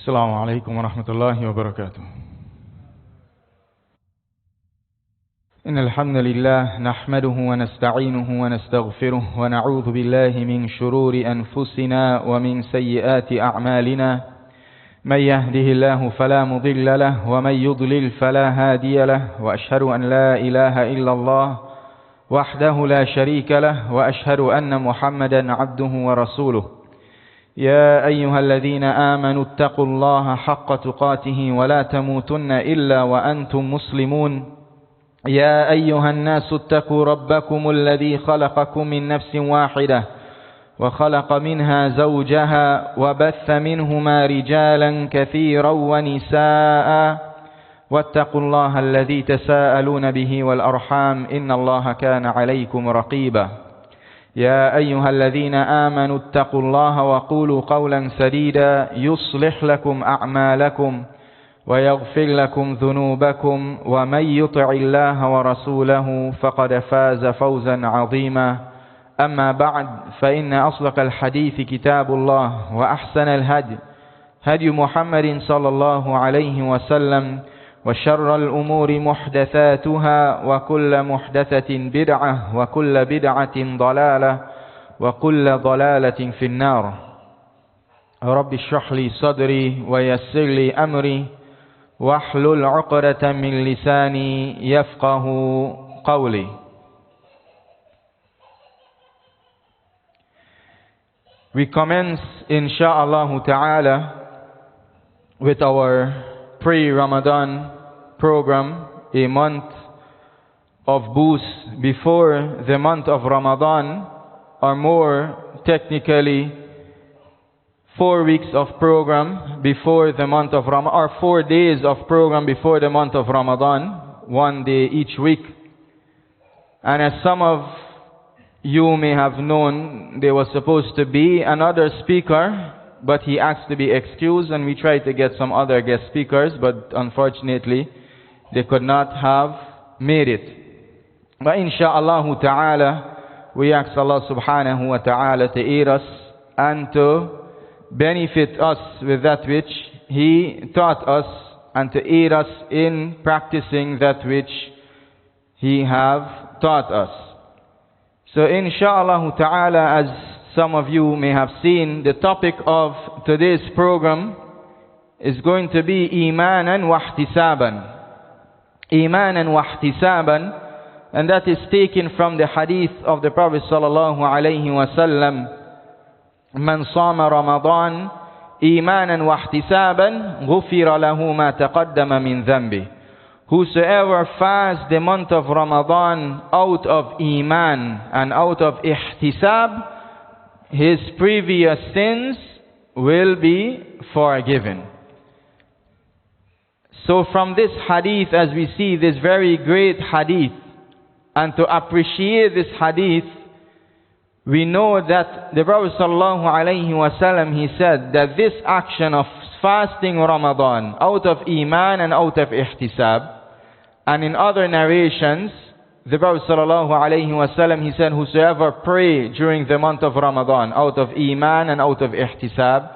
السلام عليكم ورحمة الله وبركاته. إن الحمد لله نحمده ونستعينه ونستغفره ونعوذ بالله من شرور أنفسنا ومن سيئات أعمالنا. من يهده الله فلا مضل له ومن يضلل فلا هادي له، وأشهد أن لا إله إلا الله وحده لا شريك له، وأشهد أن محمدا عبده ورسوله. يا أيها الذين آمنوا اتقوا الله حق تقاته ولا تموتن إلا وأنتم مسلمون. يا أيها الناس اتقوا ربكم الذي خلقكم من نفس واحدة وخلق منها زوجها وبث منهما رجالا كثيرا ونساء، واتقوا الله الذي تساءلون به والأرحام إن الله كان عليكم رقيبا. يا أيها الذين آمنوا اتقوا الله وقولوا قولا سديدا يصلح لكم أعمالكم ويغفر لكم ذنوبكم، ومن يطع الله ورسوله فقد فاز فوزا عظيما. أما بعد، فإن أصدق الحديث كتاب الله، وأحسن الهدي هدي محمد صلى الله عليه وسلم، وشر الأمور محدثاتها، وكل محدثة بدعة، وكل بدعة ضلالة، وكل ضلالة في النار. رب اشرح لي صدري ويسر لي أمري واحلل عقدة من لساني يفقه قولي. We commence insha'Allah ta'ala with our pre-Ramadan program, a month of boost before the month of Ramadan, or more technically 4 weeks of program before the month of Ramadan, or 4 days of program before the month of Ramadan, 1 day each week. And as some of you may have known, there was supposed to be another speaker, but he asked to be excused, and we tried to get some other guest speakers, but unfortunately they could not have made it. But insha'Allah ta'ala, we ask Allah subhanahu wa ta'ala to aid us and to benefit us with that which He taught us, and to aid us in practicing that which He have taught us. So insha'Allah ta'ala, as some of you may have seen, the topic of today's program is going to be Emaanan wah-Tisaaban. Emaanan wah-Tisaaban, and that is taken from the hadith of the Prophet sallallahu alayhi wa sallam, Man sama Ramadan Emaanan wah-Tisaaban ghufira lahu ma taqaddama min dhanbi. Whosoever fasts the month of Ramadan out of Iman and out of Ihtisab, his previous sins will be forgiven. So from this hadith, as we see this very great hadith, and to appreciate this hadith, we know that the Prophet sallallahu alaihi wasallam, he said that this action of fasting Ramadan out of Iman and out of Ihtisab, and in other narrations, the Prophet sallallahu alaihi wasallam, he said, whosoever pray during the month of Ramadan out of Iman and out of Ihtisab,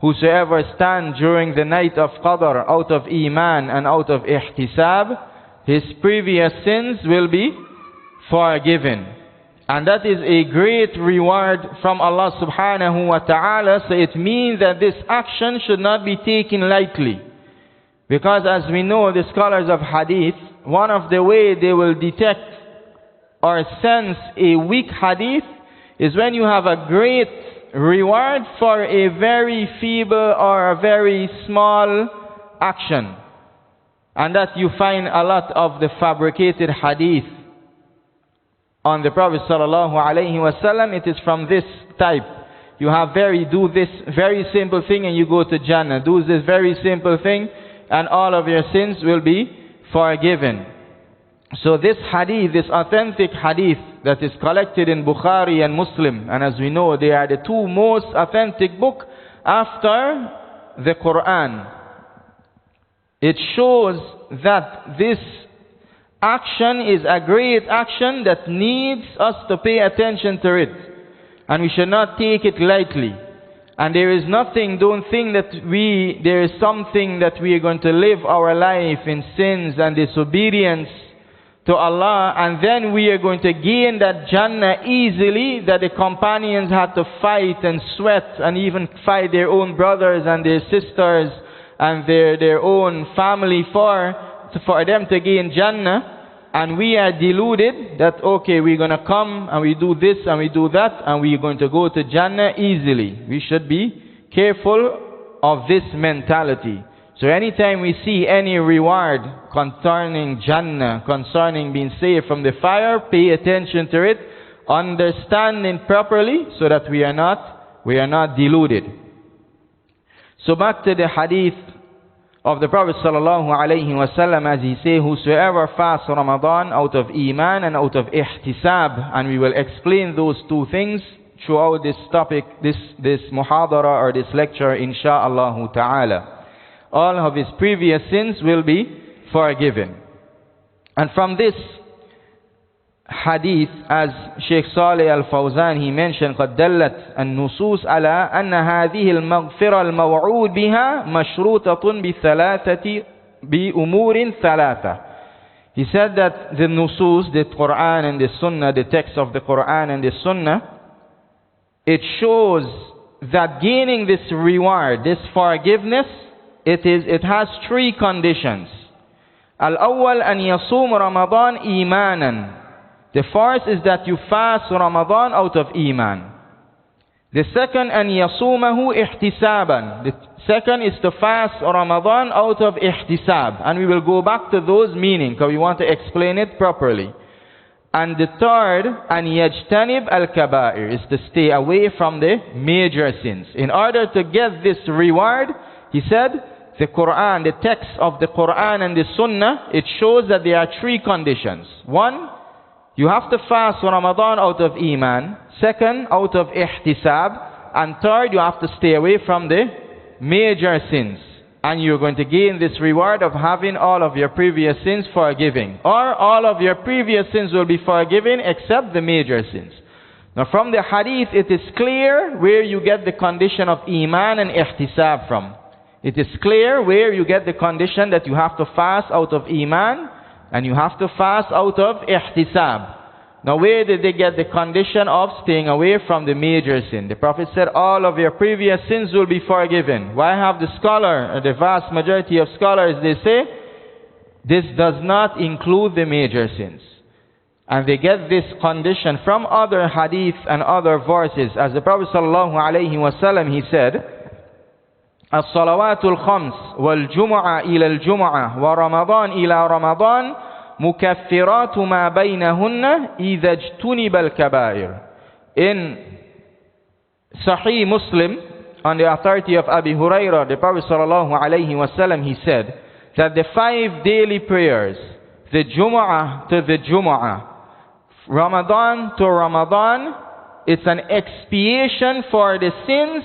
whosoever stand during the night of Qadr out of Iman and out of Ihtisab, his previous sins will be forgiven. And that is a great reward from Allah subhanahu wa ta'ala. So it means that this action should not be taken lightly. Because as we know, the scholars of hadith, one of the way they will detect or sense a weak hadith is when you have a great reward for a very feeble or a very small action. And that you find a lot of the fabricated hadith on the Prophet sallallahu alaihi wasallam. It is from this type. You have do this very simple thing and you go to Jannah. Do this very simple thing and all of your sins will be forgiven. So this hadith, this authentic hadith that is collected in Bukhari and Muslim, and as we know, they are the two most authentic books after the Quran. It shows that this action is a great action that needs us to pay attention to it. And we should not take it lightly. And there is nothing, don't think that there is something that we are going to live our life in sins and disobedience to Allah, and then we are going to gain that Jannah easily, that the companions had to fight and sweat and even fight their own brothers and their sisters and their own family for them to gain Jannah. And we are deluded that, okay, we're going to come and we do this and we do that and we're going to go to Jannah easily. We should be careful of this mentality. So anytime we see any reward concerning Jannah, concerning being saved from the fire, pay attention to it, understanding properly so that we are not deluded. So back to the hadith of the Prophet sallallahu alaihi wasallam, as he say, whosoever fasts Ramadan out of Iman and out of Ihtisab, and we will explain those two things throughout this topic, this muhadara or this lecture, insha'Allah ta'ala. All of his previous sins will be forgiven. And from this hadith, as Sheikh Saleh Al-Fawzan, he mentioned, قد دلت النصوص على أن هذه المغفرة الموعود بها مشروطة بأمور ثلاثة. He said that the nusus, the Quran and the Sunnah, the text of the Quran and the Sunnah, it shows that gaining this reward, this forgiveness, it has three conditions. Al-awwal an yasum Ramadan Emaanan. The first is that you fast Ramadan out of Iman. The second, an yasumahu ihtisaban. The second is to fast Ramadan out of ihtisab. And we will go back to those meanings because we want to explain it properly. And the third, an yajtanib al-kaba'ir, is to stay away from the major sins. In order to get this reward, he said, the Quran, the text of the Quran and the Sunnah, it shows that there are three conditions. One, you have to fast Ramadan out of Iman. Second, out of Ihtisab. And third, you have to stay away from the major sins. And you're going to gain this reward of having all of your previous sins forgiven. Or all of your previous sins will be forgiven except the major sins. Now from the hadith, it is clear where you get the condition of Iman and Ihtisab from. It is clear where you get the condition that you have to fast out of Iman and you have to fast out of Ihtisab. Now where did they get the condition of staying away from the major sin? The Prophet said all of your previous sins will be forgiven. Why have the scholar, the vast majority of scholars, they say this does not include the major sins. And they get this condition from other hadith and other verses. As the Prophet sallallahu alaihi wasallam, he said, الصلوات الخمس والجمعة إلى الجمعة ورمضان إلى رمضان مكفرات ما بينهن إذا اجتنب الكبائر. In Sahih Muslim, on the authority of Abi Hurairah, the Prophet sallallahu alaihi wasallam, he said that the 5 daily prayers, the Jumu'ah to the Jumu'ah, Ramadan to Ramadan, it's an expiation for the sins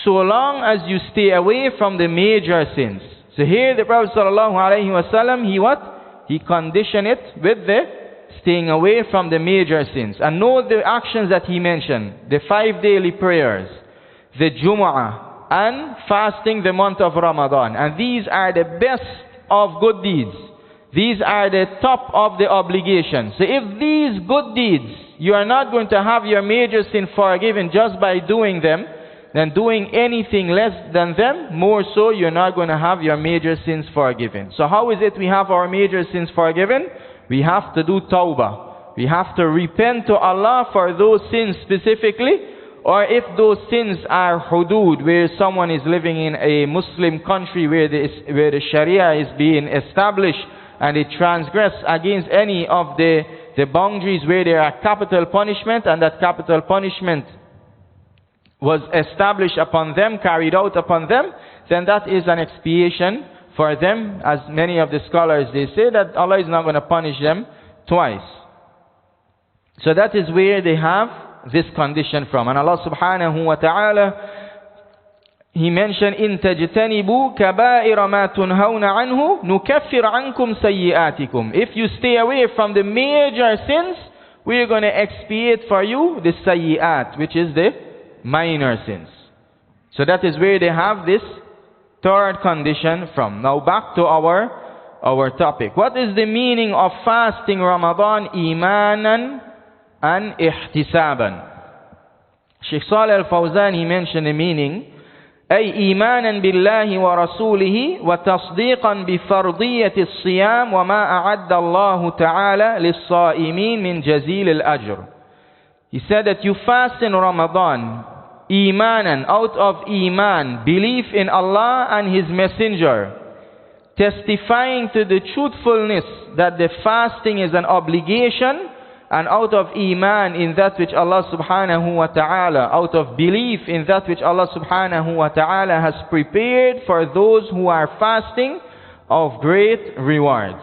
so long as you stay away from the major sins. So here the Prophet sallallahu alaihi wasallam, he conditioned it with the staying away from the major sins. And know the actions that he mentioned: the 5 daily prayers, the Jumu'ah, and fasting the month of Ramadan. And these are the best of good deeds. These are the top of the obligations. So if these good deeds, you are not going to have your major sin forgiven just by doing them, then doing anything less than them, more so, you're not going to have your major sins forgiven. So how is it we have our major sins forgiven? We have to do tawbah. We have to repent to Allah for those sins specifically. Or if those sins are hudud, where someone is living in a Muslim country where the Sharia is being established, and it transgress against any of the boundaries where there are capital punishment, and that capital punishment was established upon them, carried out upon them, then that is an expiation for them. As many of the scholars, they say that Allah is not going to punish them twice. So that is where they have this condition from. And Allah subhanahu wa ta'ala, He mentioned, إِن تَجْتَنِبُوا كَبَائِرَ مَا تُنْهَوْنَ عَنْهُ نُكَفِّرْ عَنْكُمْ سَيِّئَاتِكُمْ. If you stay away from the major sins, we are going to expiate for you the sayyi'at, which is the minor sins. So that is where they have this third condition from. Now back to our topic. What is the meaning of fasting Ramadan? Emaanan and Ihtisaban. Sheikh Salih al-Fawzan, he mentioned the meaning. أي إيمانا بالله ورسوله وتصديقا بفرضية الصيام وما أعد الله تعالى للصائمين من جزيل الأجر. He said that you fast in Ramadan, Emaanan, out of Iman, belief in Allah and His Messenger, testifying to the truthfulness that the fasting is an obligation, and out of Iman in that which Allah subhanahu wa ta'ala, out of belief in that which Allah subhanahu wa ta'ala has prepared for those who are fasting of great rewards.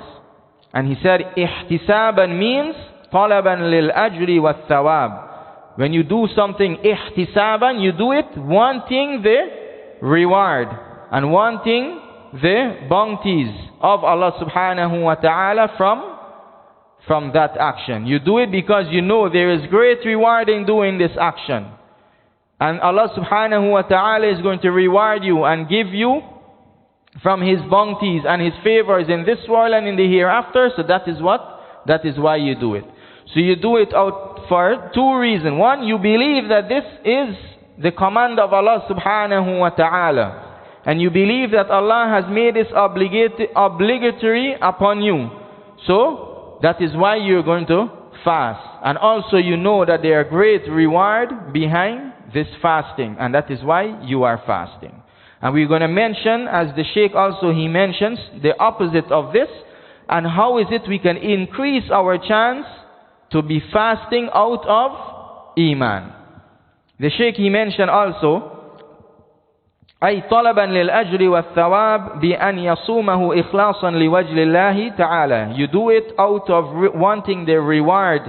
And he said, Ihtisaban means talaban lil ajri wa thawab. When you do something ihtisaban, you do it wanting the reward and wanting the bounties of Allah subhanahu wa ta'ala from that action. You do it because you know there is great reward in doing this action. And Allah subhanahu wa ta'ala is going to reward you and give you from His bounties and His favors in this world and in the hereafter. So that is what? That is why you do it. So you do it out for two reasons. One, you believe that this is the command of Allah subhanahu wa ta'ala. And you believe that Allah has made this obligatory upon you. So that is why you're going to fast. And also you know that there are great reward behind this fasting. And that is why you are fasting. And we're going to mention, as the Sheikh also he mentions, the opposite of this. And how is it we can increase our chance to be fasting out of Iman. The Sheikh he mentioned also, أي طلبا للأجر والثواب بأن يصومه إخلاصا لوجه الله تعالى. You do it out of wanting the reward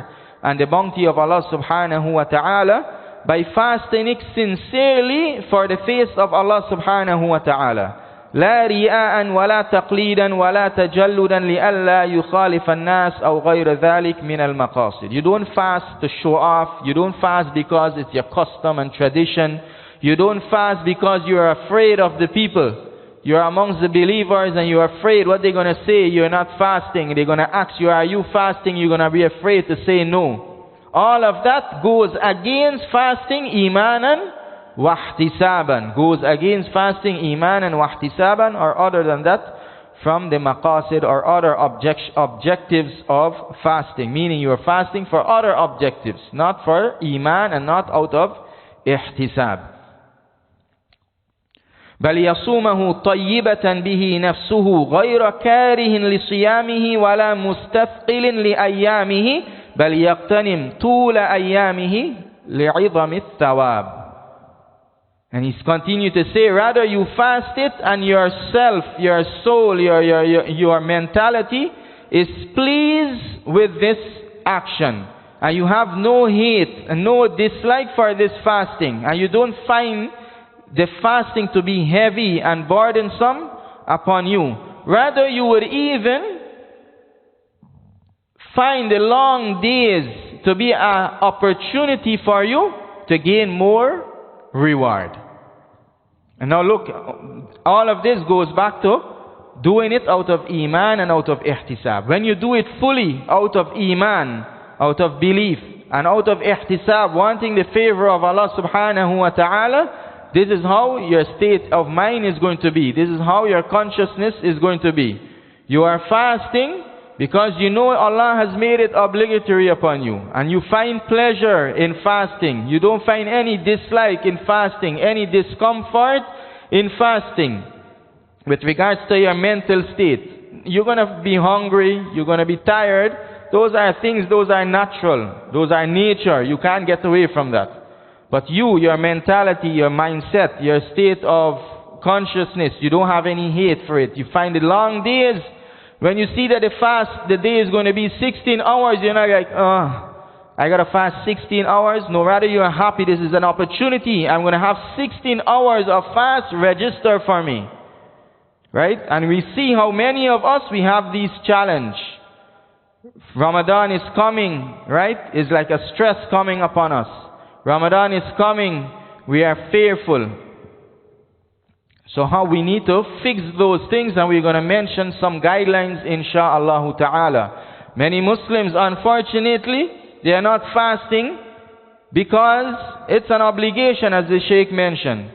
and the bounty of Allah subhanahu wa ta'ala by fasting it sincerely for the face of Allah subhanahu wa ta'ala. لا رياء ولا تقليدا ولا تجلدا لئلا يخالف الناس أو غير ذلك من المقاصد. You don't fast to show off. You don't fast because it's your custom and tradition. You don't fast because you are afraid of the people. You are amongst the believers and you are afraid what they're going to say. You're not fasting. They're going to ask you, are you fasting? You're going to be afraid to say no. All of that goes against fasting, Emaanan, wah-Tisaaban. Goes against fasting, Emaanan, wah-Tisaaban, or other than that, from the maqasid or other objectives of fasting. Meaning you are fasting for other objectives, not for Iman and not out of ihtisab. بل يصومه طيبة به نفسه غير كاره لصيامه ولا مستثقل لأيامه بل يغتنم طول أيامه لعظم الثواب. And he's continued to say, rather you fast it and yourself, your soul, your mentality is pleased with this action. And you have no hate and no dislike for this fasting. And you don't find the fasting to be heavy and burdensome upon you. Rather, you would even find the long days to be an opportunity for you to gain more reward. And now look, all of this goes back to doing it out of Iman and out of Ihtisab. When you do it fully out of Iman, out of belief, and out of Ihtisab, wanting the favor of Allah subhanahu wa ta'ala, this is how your state of mind is going to be. This is how your consciousness is going to be. You are fasting because you know Allah has made it obligatory upon you. And you find pleasure in fasting. You don't find any dislike in fasting, any discomfort in fasting. With regards to your mental state, you're going to be hungry, you're going to be tired. Those are things, those are natural. Those are nature. You can't get away from that. But you, your mentality, your mindset, your state of consciousness, you don't have any hate for it. You find the long days. When you see that the day is going to be 16 hours, you're not like, I got to fast 16 hours. No, rather you are happy. This is an opportunity. I'm going to have 16 hours of fast. Register for me. Right? And we see how many of us, we have these challenge. Ramadan is coming, right? It's like a stress coming upon us. Ramadan is coming, we are fearful. So how we need to fix those things, and we're going to mention some guidelines insha'Allah ta'ala. Many Muslims, unfortunately, they are not fasting because it's an obligation, as the Sheikh mentioned.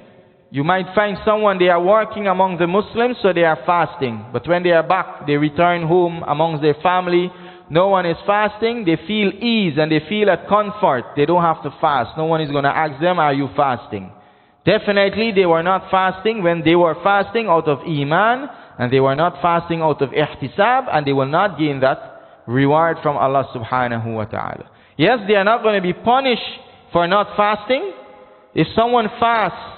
You might find someone, they are working among the Muslims, so they are fasting. But when they are back, they return home amongst their family, no one is fasting, they feel ease and they feel at comfort. They don't have to fast. No one is going to ask them, are you fasting? Definitely they were not fasting when they were fasting out of Iman, and they were not fasting out of Ihtisab, and they will not gain that reward from Allah subhanahu wa ta'ala. Yes, they are not going to be punished for not fasting. If someone fasts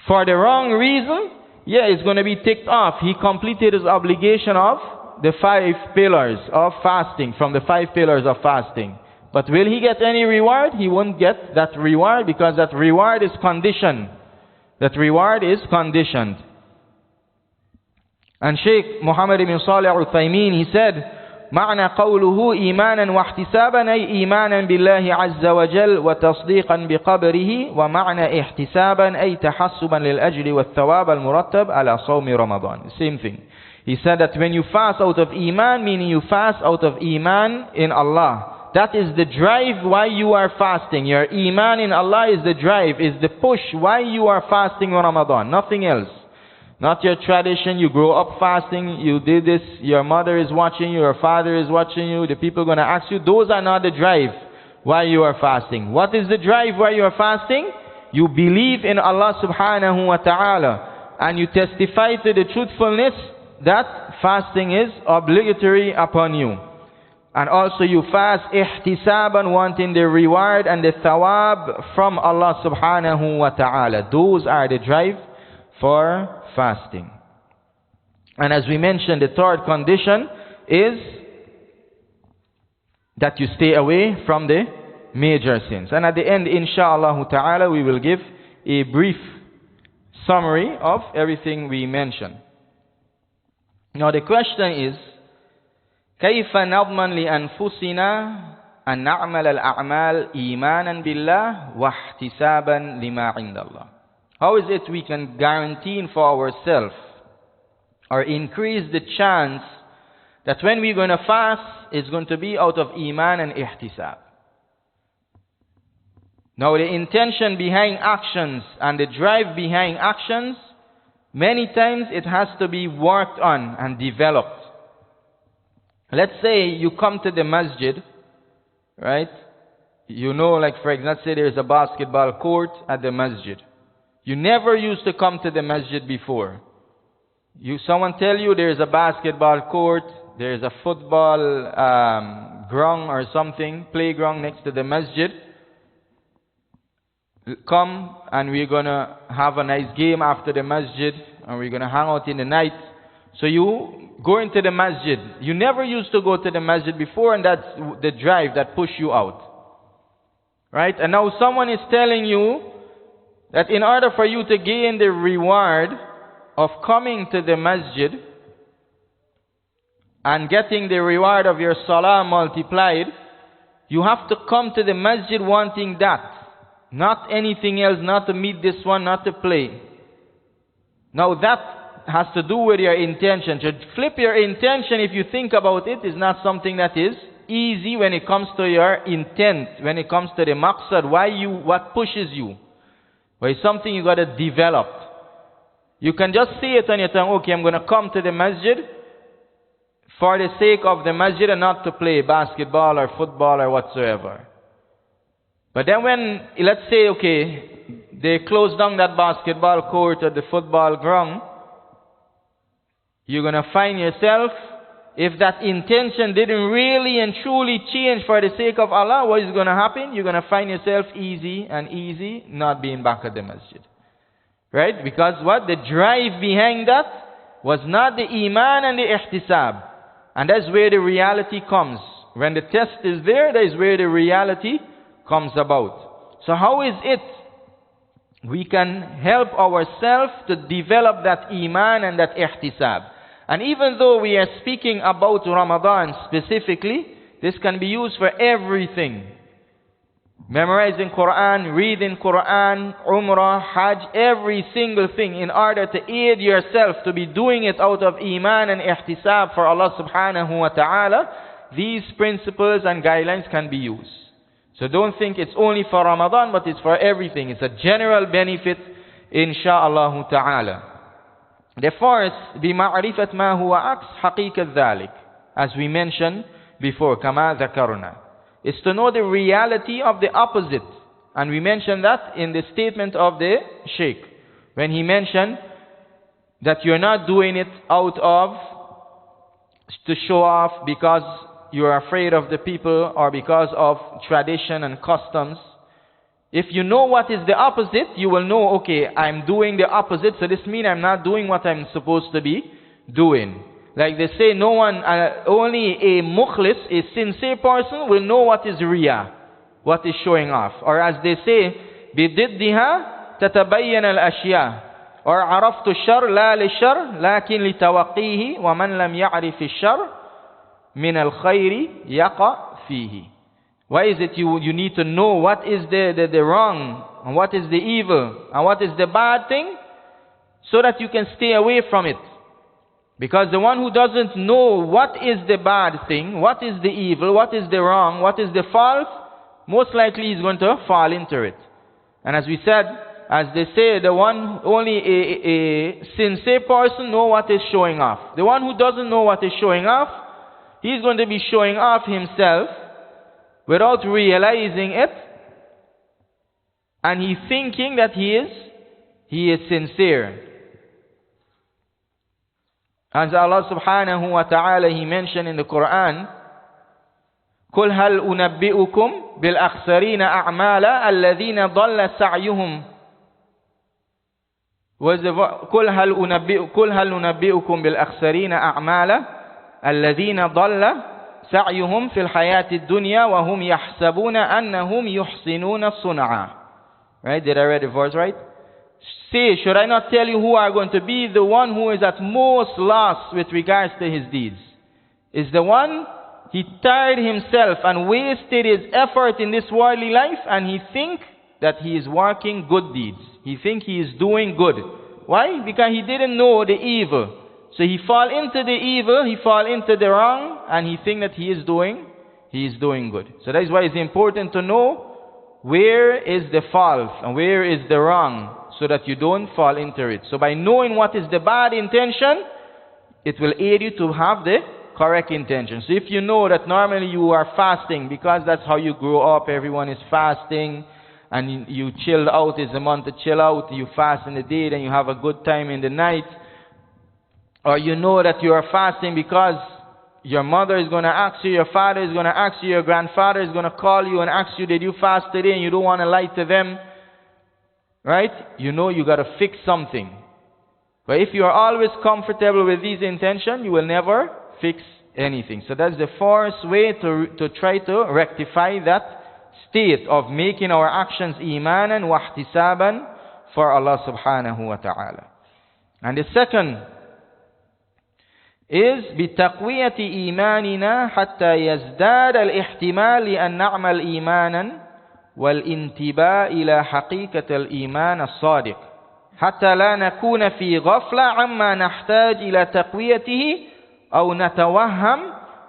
for the wrong reason, yeah, it's going to be ticked off. He completed his obligation of the 5 pillars of fasting, from the 5 pillars of fasting. But will he get any reward? He won't get that reward, because that reward is conditioned. That reward is conditioned. And Sheikh Muhammad ibn Salih al-Uthaymeen, he said, معنى قوله إيمانا واحتسابا أي إيمانا بالله عز وجل وتصديقا بقبره ومعنى احتسابا أي تحسبا للأجر والثواب المرتب على صوم رمضان. Same thing. He said that when you fast out of Iman, meaning you fast out of Iman in Allah. That is the drive why you are fasting. Your Iman in Allah is the drive, is the push why you are fasting on Ramadan. Nothing else. Not your tradition, you grow up fasting, you did this, your mother is watching you, your father is watching you, the people are going to ask you. Those are not the drive why you are fasting. What is the drive why you are fasting? You believe in Allah subhanahu wa ta'ala, and you testify to the truthfulness that fasting is obligatory upon you. And also you fast ihtisaban, wanting the reward and the thawab from Allah subhanahu wa ta'ala. Those are the drive for fasting. And as we mentioned, the third condition is that you stay away from the major sins. And at the end, insha'Allah ta'ala, we will give a brief summary of everything we mentioned. Now the question is, كيف نضمن لأنفسنا أن نعمل الأعمال إيمانا بالله واحتسابا لما عند الله? How is it we can guarantee for ourselves or increase the chance that when we're going to fast, it's going to be out of Iman and Ihtisab? Now the intention behind actions and the drive behind actions, many times it has to be worked on and developed. Let's say you come to the masjid, right? You know, like for example, let's say there's a basketball court at the masjid. You never used to come to the masjid before. Someone tell you there's a basketball court, there's a football ground or something, playground next to the masjid. Come and we're going to have a nice game after the masjid, and we're going to hang out in the night. So you go into the masjid. You never used to go to the masjid before, and that's the drive that pushed you out. Right? And now someone is telling you that in order for you to gain the reward of coming to the masjid and getting the reward of your salah multiplied, you have to come to the masjid wanting that. Not anything else, not to meet this one, not to play. Now that has to do with your intention. To flip your intention, if you think about it, is not something that is easy when it comes to your intent, when it comes to the maqsad, what pushes you. But it's something you got to develop. You can just see it on your tongue, okay, I'm going to come to the masjid for the sake of the masjid and not to play basketball or football or whatsoever. But then when, let's say, okay, they close down that basketball court or the football ground, you're going to find yourself, if that intention didn't really and truly change for the sake of Allah, what is going to happen? You're going to find yourself easy not being back at the masjid. Right? Because what? The drive behind that was not the Iman and the Ihtisab. And that's where the reality comes. When the test is there, that is where the reality comes about. So how is it we can help ourselves to develop that Iman and that Ihtisab? And even though we are speaking about Ramadan specifically, this can be used for everything. Memorizing Quran, reading Quran, Umrah, Hajj, every single thing in order to aid yourself to be doing it out of Iman and Ihtisab for Allah subhanahu wa ta'ala, these principles and guidelines can be used. So don't think it's only for Ramadan, but it's for everything. It's a general benefit, insha'Allah ta'ala. The first, بِمَعْرِفَةْ مَا هُوَ عَكْسْ حَقِيقَةَ ذَلِكَ, as we mentioned before, كَمَا ذَكَرْنَا, is to know the reality of the opposite. And we mentioned that in the statement of the Sheikh, when he mentioned that you're not doing it out of to show off because you're afraid of the people or because of tradition and customs. If you know what is the opposite, you will know, okay, I'm doing the opposite, so this means I'm not doing what I'm supposed to be doing. Like they say, no one, only a mukhlis, a sincere person, will know what is riya, what is showing off. Or as they say, بِضِدِّهَا تَتَبَيَّنَ الْأَشْيَاء. Or عَرَفْتُ الشَّرْ لَا لِلشَّرْ لَكِنْ لِتَوَقِّيهِ وَمَنْ لَمْ يَعْرِفِ الشَّرْ مِنَ الْخَيْرِ يَقَعْ فِيهِ. Why is it you need to know what is the wrong, and what is the evil, and what is the bad thing, so that you can stay away from it. Because the one who doesn't know what is the bad thing, what is the evil, what is the wrong, what is the false, most likely is going to fall into it. And as we said, as they say, the one, only a sincere person know what is showing off. The one who doesn't know what is showing off, he's going to be showing off himself without realizing it, and he's thinking that he is sincere. As Allah subhanahu wa ta'ala, He mentioned in the Quran, قُلْ هَلْ أُنَبِّئُكُمْ بِالْأَخْسَرِينَ أَعْمَالًا الَّذِينَ ضَلَّ سَعْيُهُمْ قُلْ هَلْ نُنَبِّئُكُمْ بِالْأَخْسَرِينَ أَعْمَالًا الَّذِينَ ضَلَّ سَعْيُهُمْ فِي الْحَيَاةِ الدُّنْيَا وَهُمْ يَحْسَبُونَ أَنَّهُمْ يُحْسِنُونَ صُنْعًا. Right? Did I read the verse right? Say, should I not tell you who are going to be the one who is at most lost with regards to his deeds? Is the one, he tired himself and wasted his effort in this worldly life, and he think that he is working good deeds. He think he is doing good. Why? Because he didn't know the evil. So he fall into the evil, he fall into the wrong, and he think that he is doing good. So that is why it's important to know where is the false and where is the wrong, so that you don't fall into it. So by knowing what is the bad intention, it will aid you to have the correct intention. So if you know that normally you are fasting because that's how you grow up, everyone is fasting, and you chill out, it's a month to chill out, you fast in the day, then you have a good time in the night. Or you know that you are fasting because your mother is going to ask you, your father is going to ask you, your grandfather is going to call you and ask you, did you fast today? And you don't want to lie to them. Right? You know you got to fix something. But if you are always comfortable with these intentions, you will never fix anything. So that's the first way to try to rectify that state of making our actions Emaanan wah-Tisaaban for Allah subhanahu wa ta'ala. And the second is بتقوية إيماننا حتى يزداد الاحتمال لأن نعمل إيمانا والانتباه إلى حقيقة الإيمان الصادق حتى لا نكون في غفلة عما نحتاج إلى تقويته أو نتوهم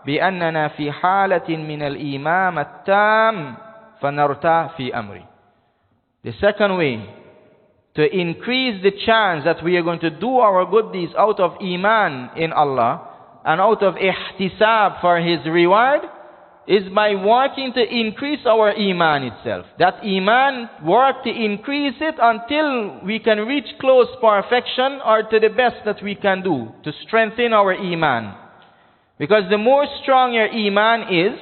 بأننا في حالة من الإيمان التام فنرتاح في أمره. The second way to increase the chance that we are going to do our good deeds out of Iman in Allah and out of Ihtisab for His reward is by working to increase our Iman itself. That Iman, work to increase it until we can reach close perfection or to the best that we can do to strengthen our Iman. Because the more strong your Iman is,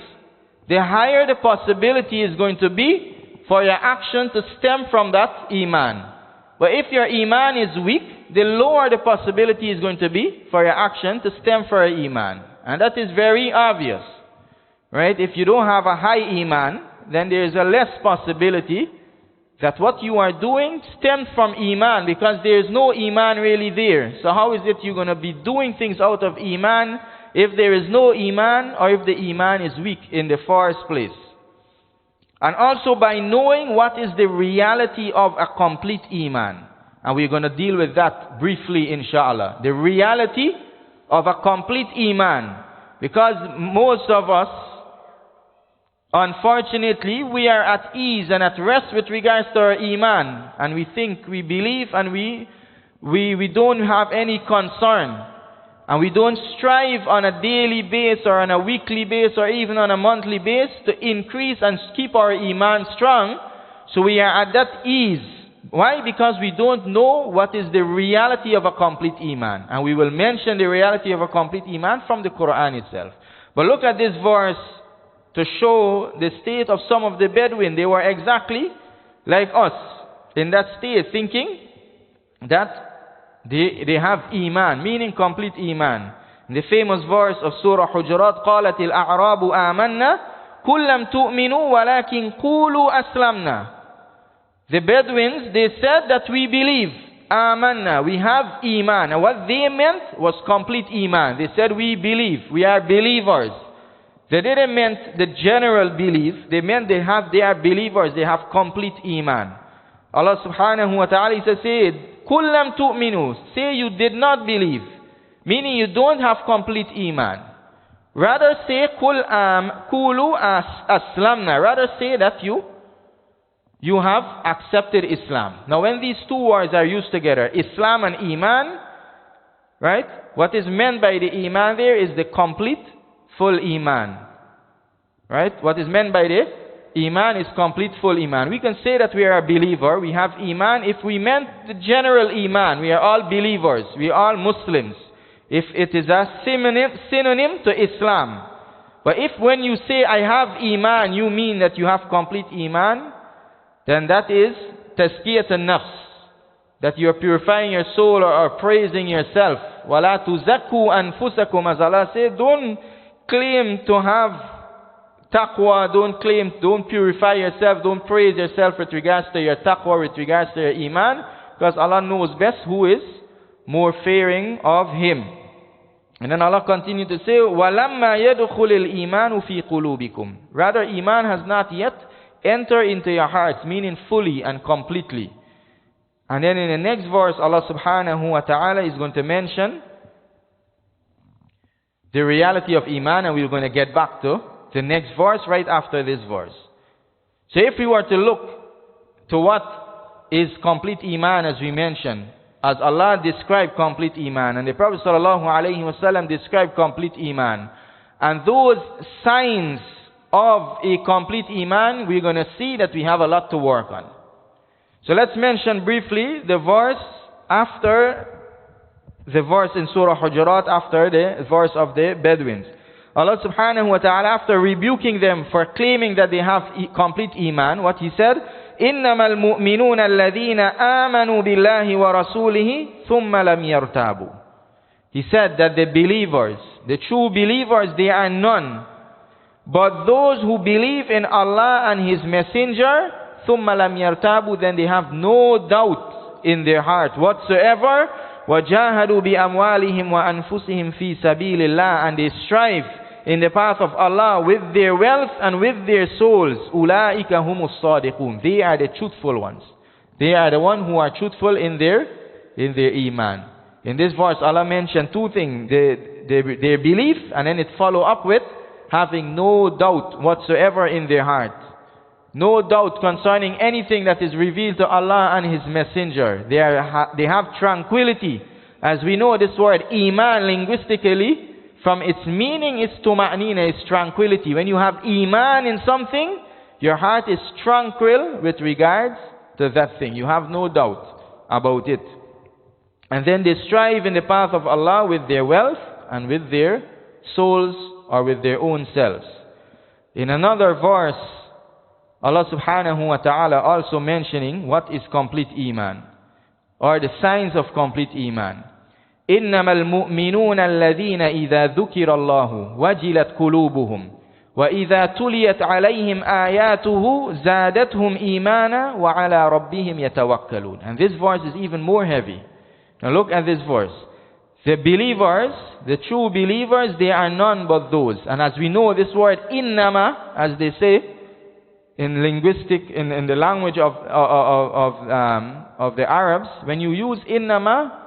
the higher the possibility is going to be for your action to stem from that Iman. But if your Iman is weak, the lower the possibility is going to be for your action to stem from your Iman. And that is very obvious. Right? If you don't have a high Iman, then there is a less possibility that what you are doing stems from Iman, because there is no Iman really there. So how is it you're going to be doing things out of Iman if there is no Iman, or if the Iman is weak in the first place? And also by knowing what is the reality of a complete Iman. And we're going to deal with that briefly, inshallah. The reality of a complete Iman. Because most of us, unfortunately, we are at ease and at rest with regards to our Iman. And we think, we believe, and we don't have any concern. And we don't strive on a daily basis or on a weekly basis or even on a monthly basis to increase and keep our Iman strong. So we are at that ease. Why? Because we don't know what is the reality of a complete Iman. And we will mention the reality of a complete Iman from the Quran itself. But look at this verse to show the state of some of the Bedouin. They were exactly like us in that state, thinking that they have Iman, meaning complete Iman. In the famous verse of Surah Hujurat, قالت الأعراب آمنا قل لم تؤمنوا ولكن قولوا أسلمنا. The Bedouins, they said that we believe. Amanna, we have Iman. And what they meant was complete Iman. They said we believe, we are believers. They didn't mean the general belief. They meant they are believers, they have complete Iman. Allah subhanahu wa ta'ala said, قُلْ لَمْ تُؤْمِنُوا, say you did not believe, meaning you don't have complete Iman. Rather say قُولُوا أَسْلَمْنَا, rather say that you have accepted Islam. Now when these two words are used together, Islam and Iman, right? What is meant by the Iman there is the complete, full Iman. Right? What is meant by the Iman is complete, full Iman. We can say that we are a believer, we have Iman. If we meant the general Iman, we are all believers, we are all Muslims. If it is a synonym to Islam. But if when you say I have Iman, you mean that you have complete Iman, then that is tazkiyat an-nafs, that you are purifying your soul or praising yourself. وَلَا تُزَكُّوا أَنفُسَكُمْ, as Allah said, don't claim to have taqwa, don't purify yourself, don't praise yourself with regards to your taqwa, with regards to your Iman, because Allah knows best who is more fearing of Him. And then Allah continued to say, وَلَمَّا يَدْخُلِ الْإِيمَانُ فِي قُلُوبِكُمْ, rather Iman has not yet entered into your hearts, meaning fully and completely. And then in the next verse, Allah subhanahu wa ta'ala is going to mention the reality of Iman, and we're going to get back to the next verse right after this verse. So if we were to look to what is complete Iman, as we mentioned, as Allah described complete Iman, and the Prophet sallallahu alaihi wasallam described complete Iman, and those signs of a complete Iman, we're going to see that we have a lot to work on. So let's mention briefly the verse after the verse in Surah Hujurat, after the verse of the Bedouins. Allah subhanahu wa ta'ala, after rebuking them for claiming that they have complete Iman, what He said, إِنَّمَا الْمُؤْمِنُونَ الَّذِينَ آمَنُوا بِاللَّهِ وَرَسُولِهِ ثُمَّ لَمْ يَرْتَابُوا. He said that the believers, the true believers, they are none but those who believe in Allah and His Messenger, ثُمَّ لَمْ يَرْتَابُوا, then they have no doubt in their heart whatsoever. وَجَاهَدُوا بِأَمْوَالِهِمْ وَأَنفُسِهِمْ فِي سَبِيلِ اللَّهِ, and they strive in the path of Allah with their wealth and with their souls. أُولَٰئِكَ هُمُ الصَّادِقُونَ, they are the truthful ones. They are the ones who are truthful in their Iman. In this verse, Allah mentioned two things, their belief, and then it follow up with having no doubt whatsoever in their heart. No doubt concerning anything that is revealed to Allah and His Messenger. They have tranquility. As we know, this word Iman linguistically, from its meaning is tuma'nina, is tranquility. When you have Iman in something, your heart is tranquil with regards to that thing. You have no doubt about it. And then they strive in the path of Allah with their wealth and with their souls, or with their own selves. In another verse, Allah subhanahu wa ta'ala also mentioning what is complete Iman, or the signs of complete Iman. إِنَّمَا الْمُؤْمِنُونَ الَّذِينَ إِذَا ذُكِرَ اللَّهُ وَجِلَتْ قُلُوبُهُمْ وَإِذَا تُلِيَتْ عَلَيْهِمْ آيَاتُهُ زَادَتْهُمْ إِيمَانًا وَعَلَى رَبِّهِمْ يَتَوَكَّلُونَ. And this verse is even more heavy. Now look at this verse. The believers, the true believers, they are none but those. And as we know, this word innama, as they say, in linguistic, in the language of the Arabs, when you use innama,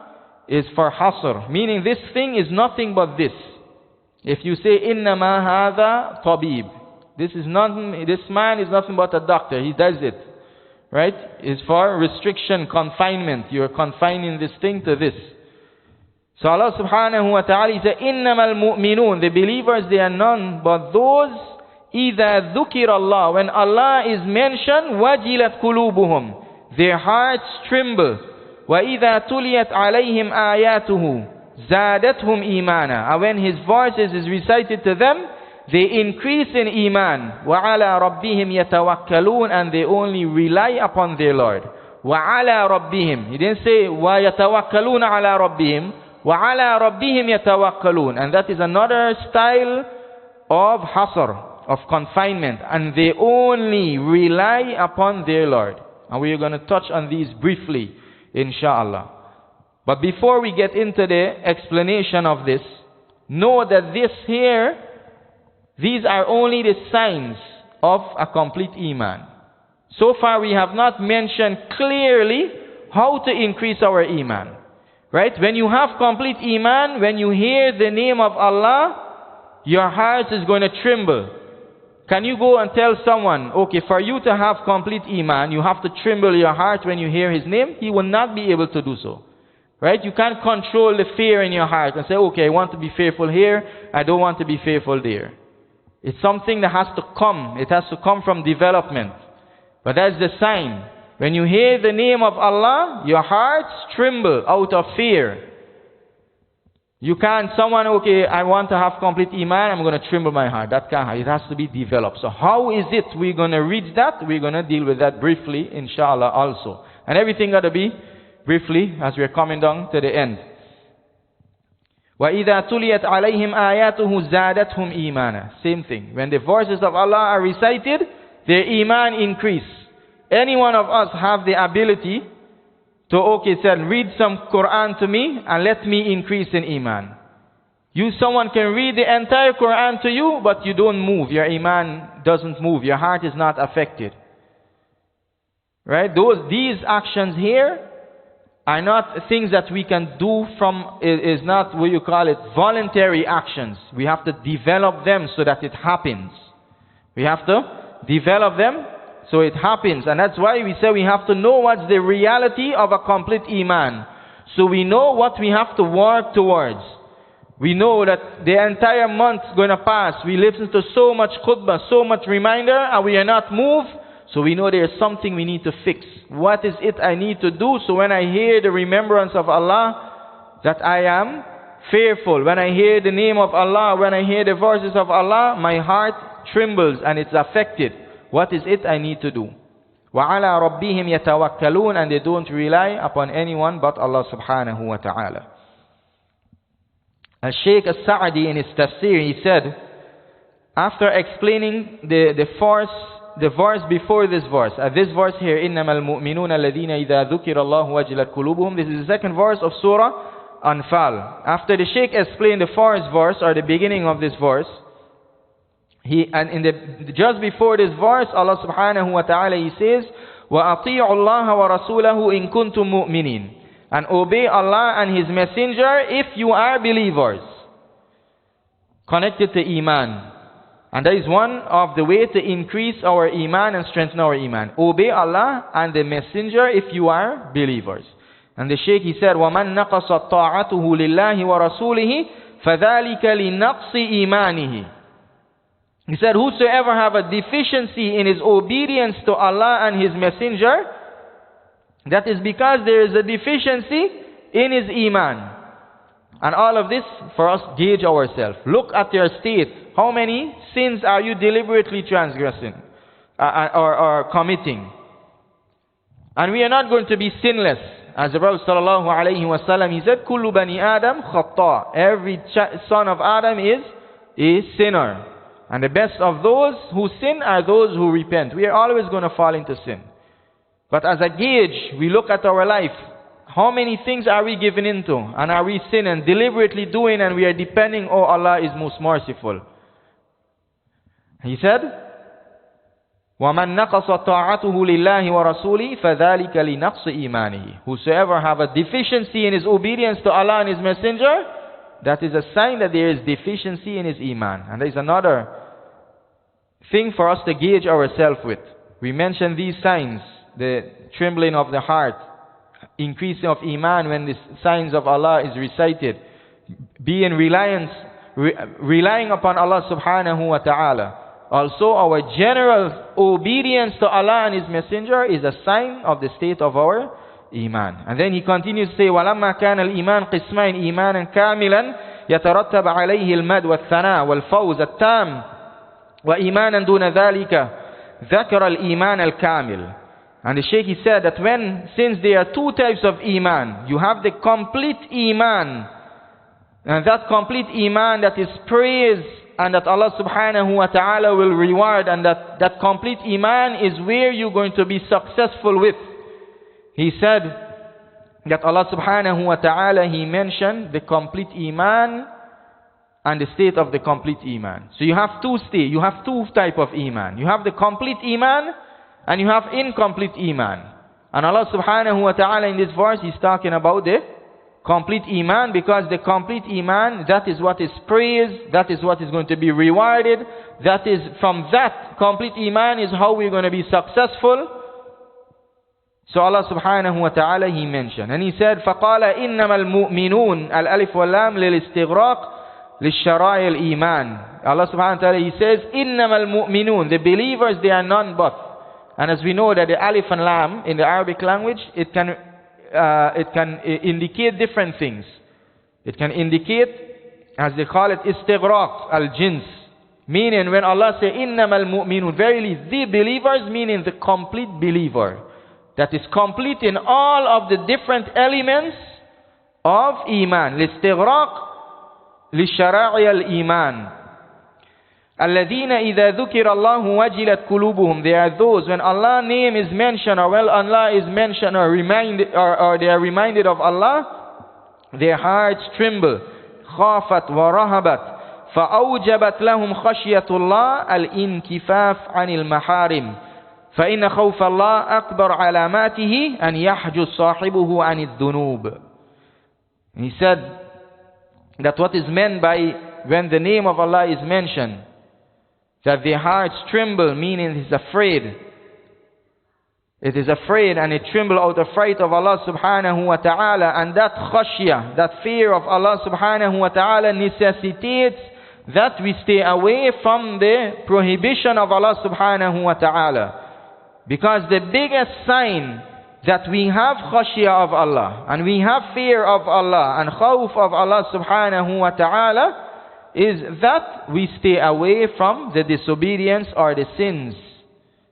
is for hasr, meaning this thing is nothing but this. If you say innama hadha tabib, this man is nothing but a doctor, he does it, right? It's for restriction, confinement. You're confining this thing to this. So Allah subhanahu wa ta'ala says, innamal mu'minun, the believers, they are none but those إِذَا ذُكِرَ اللَّهُ, when Allah is mentioned, وَجِلَتْ قُلُوبُهُمْ, their hearts tremble. وَإِذَا تُلِيَتْ عَلَيْهِمْ آيَاتُهُ زَادَتْهُمْ إِيمَانًا, and when His verses is recited to them, they increase in iman. وَعَلَى رَبِّهِمْ يَتَوَكَّلُونَ, and they only rely upon their Lord. وَعَلَى رَبِّهِمْ, He didn't say وَيَتَوَكَّلُونَ عَلَى رَبِّهِمْ, وَعَلَى رَبِّهِمْ يَتَوَكَّلُونَ, and that is another style of hasr, of confinement, and they only rely upon their Lord. And we are going to touch on these briefly, inshallah. But before we get into the explanation of this, know that these are only the signs of a complete iman. So far we have not mentioned clearly how to increase our iman. Right? When you have complete iman, when you hear the name of Allah, your heart is going to tremble. Can you go and tell someone, okay, for you to have complete iman, you have to tremble your heart when you hear His name? He will not be able to do so. Right? You can't control the fear in your heart and say, okay, I want to be fearful here, I don't want to be fearful there. It's something that has to come. It has to come from development. But that's the sign. When you hear the name of Allah, your hearts tremble out of fear. You can't, someone, okay, I want to have complete iman, I'm going to tremble my heart. That can't, it has to be developed. So how is it we're going to reach that? We're going to deal with that briefly, inshallah, also. And everything got to be briefly as we're coming down to the end. وَإِذَا تُلِيَتْ عَلَيْهِمْ آيَاتُهُ زَادَتْهُمْ إِيمَانًا. Same thing. When the verses of Allah are recited, their iman increase. Any one of us have the ability to, okay, said, read some Quran to me and let me increase in iman. Someone can read the entire Quran to you, but you don't move. Your iman doesn't move. Your heart is not affected. Right? These actions here are not things that we can do from, is not what you call it, voluntary actions. We have to develop them so that it happens. We have to develop them so it happens. And that's why we say we have to know what's the reality of a complete iman. So we know what we have to work towards. We know that the entire month is going to pass. We listen to so much khutbah, so much reminder, and we are not moved. So we know there's something we need to fix. What is it I need to do so when I hear the remembrance of Allah, that I am fearful. When I hear the name of Allah, when I hear the verses of Allah, my heart trembles and it's affected. What is it I need to do? وَعَلَى رَبِّهِمْ يَتَوَكَّلُونَ, and they don't rely upon anyone but Allah subhanahu wa ta'ala. Al-Shaykh al-Sa'di in his tafsir, he said, after explaining the verse before this verse, this verse here, إِنَّمَا الْمُؤْمِنُونَ الَّذِينَ إِذَا ذُكِرَ اللَّهُ وَجِلَتْ قُلُوبُهُم, this is the second verse of Surah Anfal. After the Shaykh explained the first verse, or the beginning of this verse, just before this verse, Allah subhanahu wa ta'ala, He says, وَأَطِيعُوا اللَّهَ وَرَسُولَهُ إِن كُنتُم مُؤْمِنِينَ, and obey Allah and His Messenger if you are believers. Connected to Iman. And that is one of the way to increase our Iman and strengthen our Iman. Obey Allah and the Messenger if you are believers. And the Shaykh, he said, وَمَنْ نَقَصَتْ طَاعَتُهُ لِلَّهِ وَرَسُولِهِ فَذَلِكَ لِنَقْصِ إِيمَانِهِ. He said, whosoever have a deficiency in his obedience to Allah and His Messenger, that is because there is a deficiency in his Iman. And all of this, for us, gauge ourselves. Look at your state. How many sins are you deliberately transgressing or committing? And we are not going to be sinless. As the Prophet sallallahu alaihi wasallam, he said, "Kullu bani Adam khata." Every son of Adam is a sinner. And the best of those who sin are those who repent. We are always going to fall into sin. But as a gauge, we look at our life. How many things are we giving into? And are we sinning, deliberately doing, and we are depending, oh, Allah is most merciful. He said, وَمَنْ نَقَصَ طَاعَتُهُ لِلَّهِ وَرَسُولِهِ فَذَلِكَ لِنَقْصِ إِيمَانِهِ. Whosoever have a deficiency in his obedience to Allah and His Messenger, that is a sign that there is deficiency in his iman. And there is another thing for us to gauge ourselves with. We mentioned these signs, the trembling of the heart, increasing of iman when the signs of Allah is recited, being relying upon Allah subhanahu wa ta'ala. Also, our general obedience to Allah and His Messenger is a sign of the state of our iman. And then he continues to say, وَلَمَّا كَانَ الْإِيمَانُ قِسْمَيْنِ إِيمَانًا كَامِلًا يَتَرَتَّبَ عَلَيْهِ الْمَدْ وَالثَّنَاء وَالْفَوْزَ التَّامُ وَإِيمَانًا دُونَ ذَلِكَ ذَكَرَ الْإِيمَانَ الْكَامِلِ. And the Shaykh, he said that since there are two types of iman, you have the complete iman, and that complete iman that is praised and that Allah subhanahu wa ta'ala will reward, and that complete iman is where you're going to be successful with. He said that Allah subhanahu wa ta'ala, He mentioned the complete iman and the state of the complete iman. So you have two states, you have two types of iman. You have the complete iman and you have incomplete iman. And Allah subhanahu wa ta'ala in this verse, He's talking about the complete iman, because the complete iman, that is what is praised, that is what is going to be rewarded, that is from that complete iman is how we're going to be successful. So Allah subhanahu wa ta'ala, He mentioned, and He said, فَقَالَ إِنَّمَا الْمُؤْمِنُونَ الْأَلِفُ وَاللَّامُ لِلْإِسْتِغْرَاقِ لِلشَّرَائِعِ الْإِيمَانِ. Allah subhanahu wa ta'ala, He says, إِنَّمَا الْمُؤْمِنُونَ, the believers, they are none but. And as we know that the alif and lam in the Arabic language, it can indicate different things. It can indicate, as they call it, istighraq al-jins, meaning when Allah says innamal mu'minun, verily the believers, meaning the complete believer, that is complete in all of the different elements of iman. Listighraq lishara'i al-iman. Alladhina idha dhukira Allahu wajilat qulubuhum. They are those when Allah's name is mentioned, or when Allah is mentioned, or they are reminded of Allah, their hearts tremble. Khafat wa rahabat. فأوجبت لهم خشية الله الانكفاف عن المحارم فإن خوف الله أكبر علاماته أن يحجز صاحبه عن الذنوب. He said that what is meant by when the name of Allah is mentioned, that their hearts tremble, meaning it is afraid. It is afraid, and it trembles out of fright of Allah subhanahu wa ta'ala. And that khashya, that fear of Allah subhanahu wa ta'ala, necessitates that we stay away from the prohibition of Allah subhanahu wa ta'ala. Because the biggest sign that we have khashya of Allah, and we have fear of Allah, and khawf of Allah subhanahu wa ta'ala, is that we stay away from the disobedience or the sins.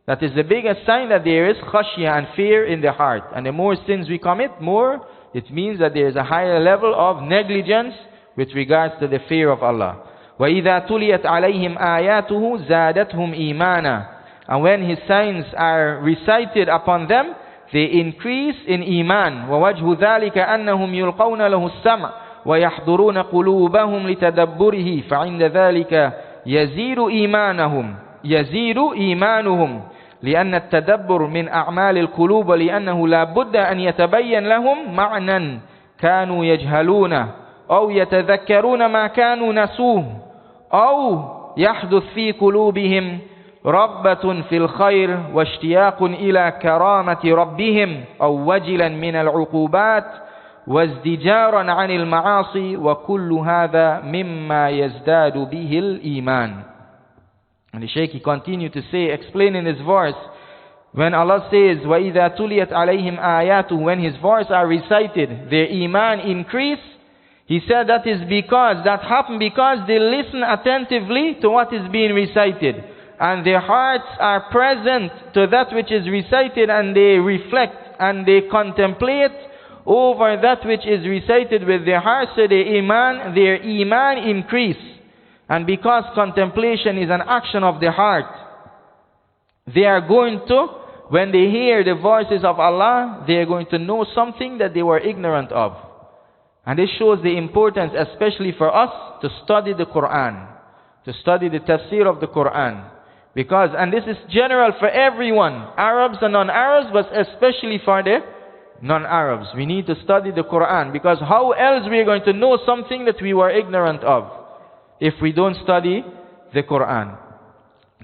That is the biggest sign that there is khashya and fear in the heart. And the more sins we commit, more it means that there is a higher level of negligence with regards to the fear of Allah. وَإِذَا تُلِيَتْ عَلَيْهِمْ آيَاتُهُ زَادَتْهُمْ إِيمَانًا. And when His signs are recited upon them, they increase in iman. وَوَجْهُ ذَلِكَ أَنَّهُمْ يُلْقَوْنَ لَهُ السَّمْعَ وَيَحْضُرُونَ قُلُوبَهُمْ لِتَدَبُّرِهِ فَعِنْدَ ذَلِكَ يزيد إيمانهم لأن التدبر من أعمال القلوب لأنه لا بد أن يتبين لهم معنى كانوا يجهلونه أو يتذكرون ما كانوا نسوه أو يحدث في قلوبهم رغبة في الخير واشتياق إلى كرامة ربهم أو وجلا من العقوبات وازدجارا عن المعاصي وكل هذا مما يزداد به الإيمان. And the Shaykh, he continued to say, explaining this verse, when Allah says, وَإِذَا تُلِيَتْ عَلَيْهِمْ آيَاتُهُ, when His verse are recited, their iman increase. He said that happened because they listen attentively to what is being recited. And their hearts are present to that which is recited, and they reflect and they contemplate over that which is recited with their hearts, so their iman increase. And because contemplation is an action of the heart, they are going to, when they hear the voices of Allah, they are going to know something that they were ignorant of. And this shows the importance, especially for us, to study the Quran, to study the tafsir of the Quran. Because, and this is general for everyone, Arabs and non-Arabs, but especially for the non-Arabs. We need to study the Quran, because how else we are going to know something that we were ignorant of if we don't study the Quran?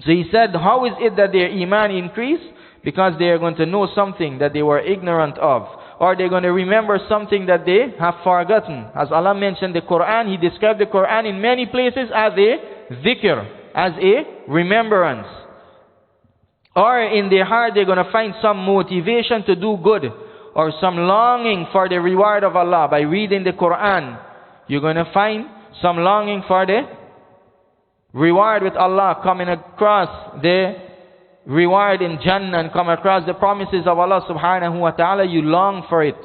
So he said, how is it that their iman increased? Because they are going to know something that they were ignorant of, or they're going to remember something that they have forgotten. As Allah mentioned the Quran, He described the Quran in many places as a dhikr, as a remembrance. Or in their heart they're going to find some motivation to do good, or some longing for the reward of Allah. By reading the Quran, you're going to find some longing for the reward with Allah, coming across the reward in Jannah and come across the promises of Allah subhanahu wa ta'ala. You long for it.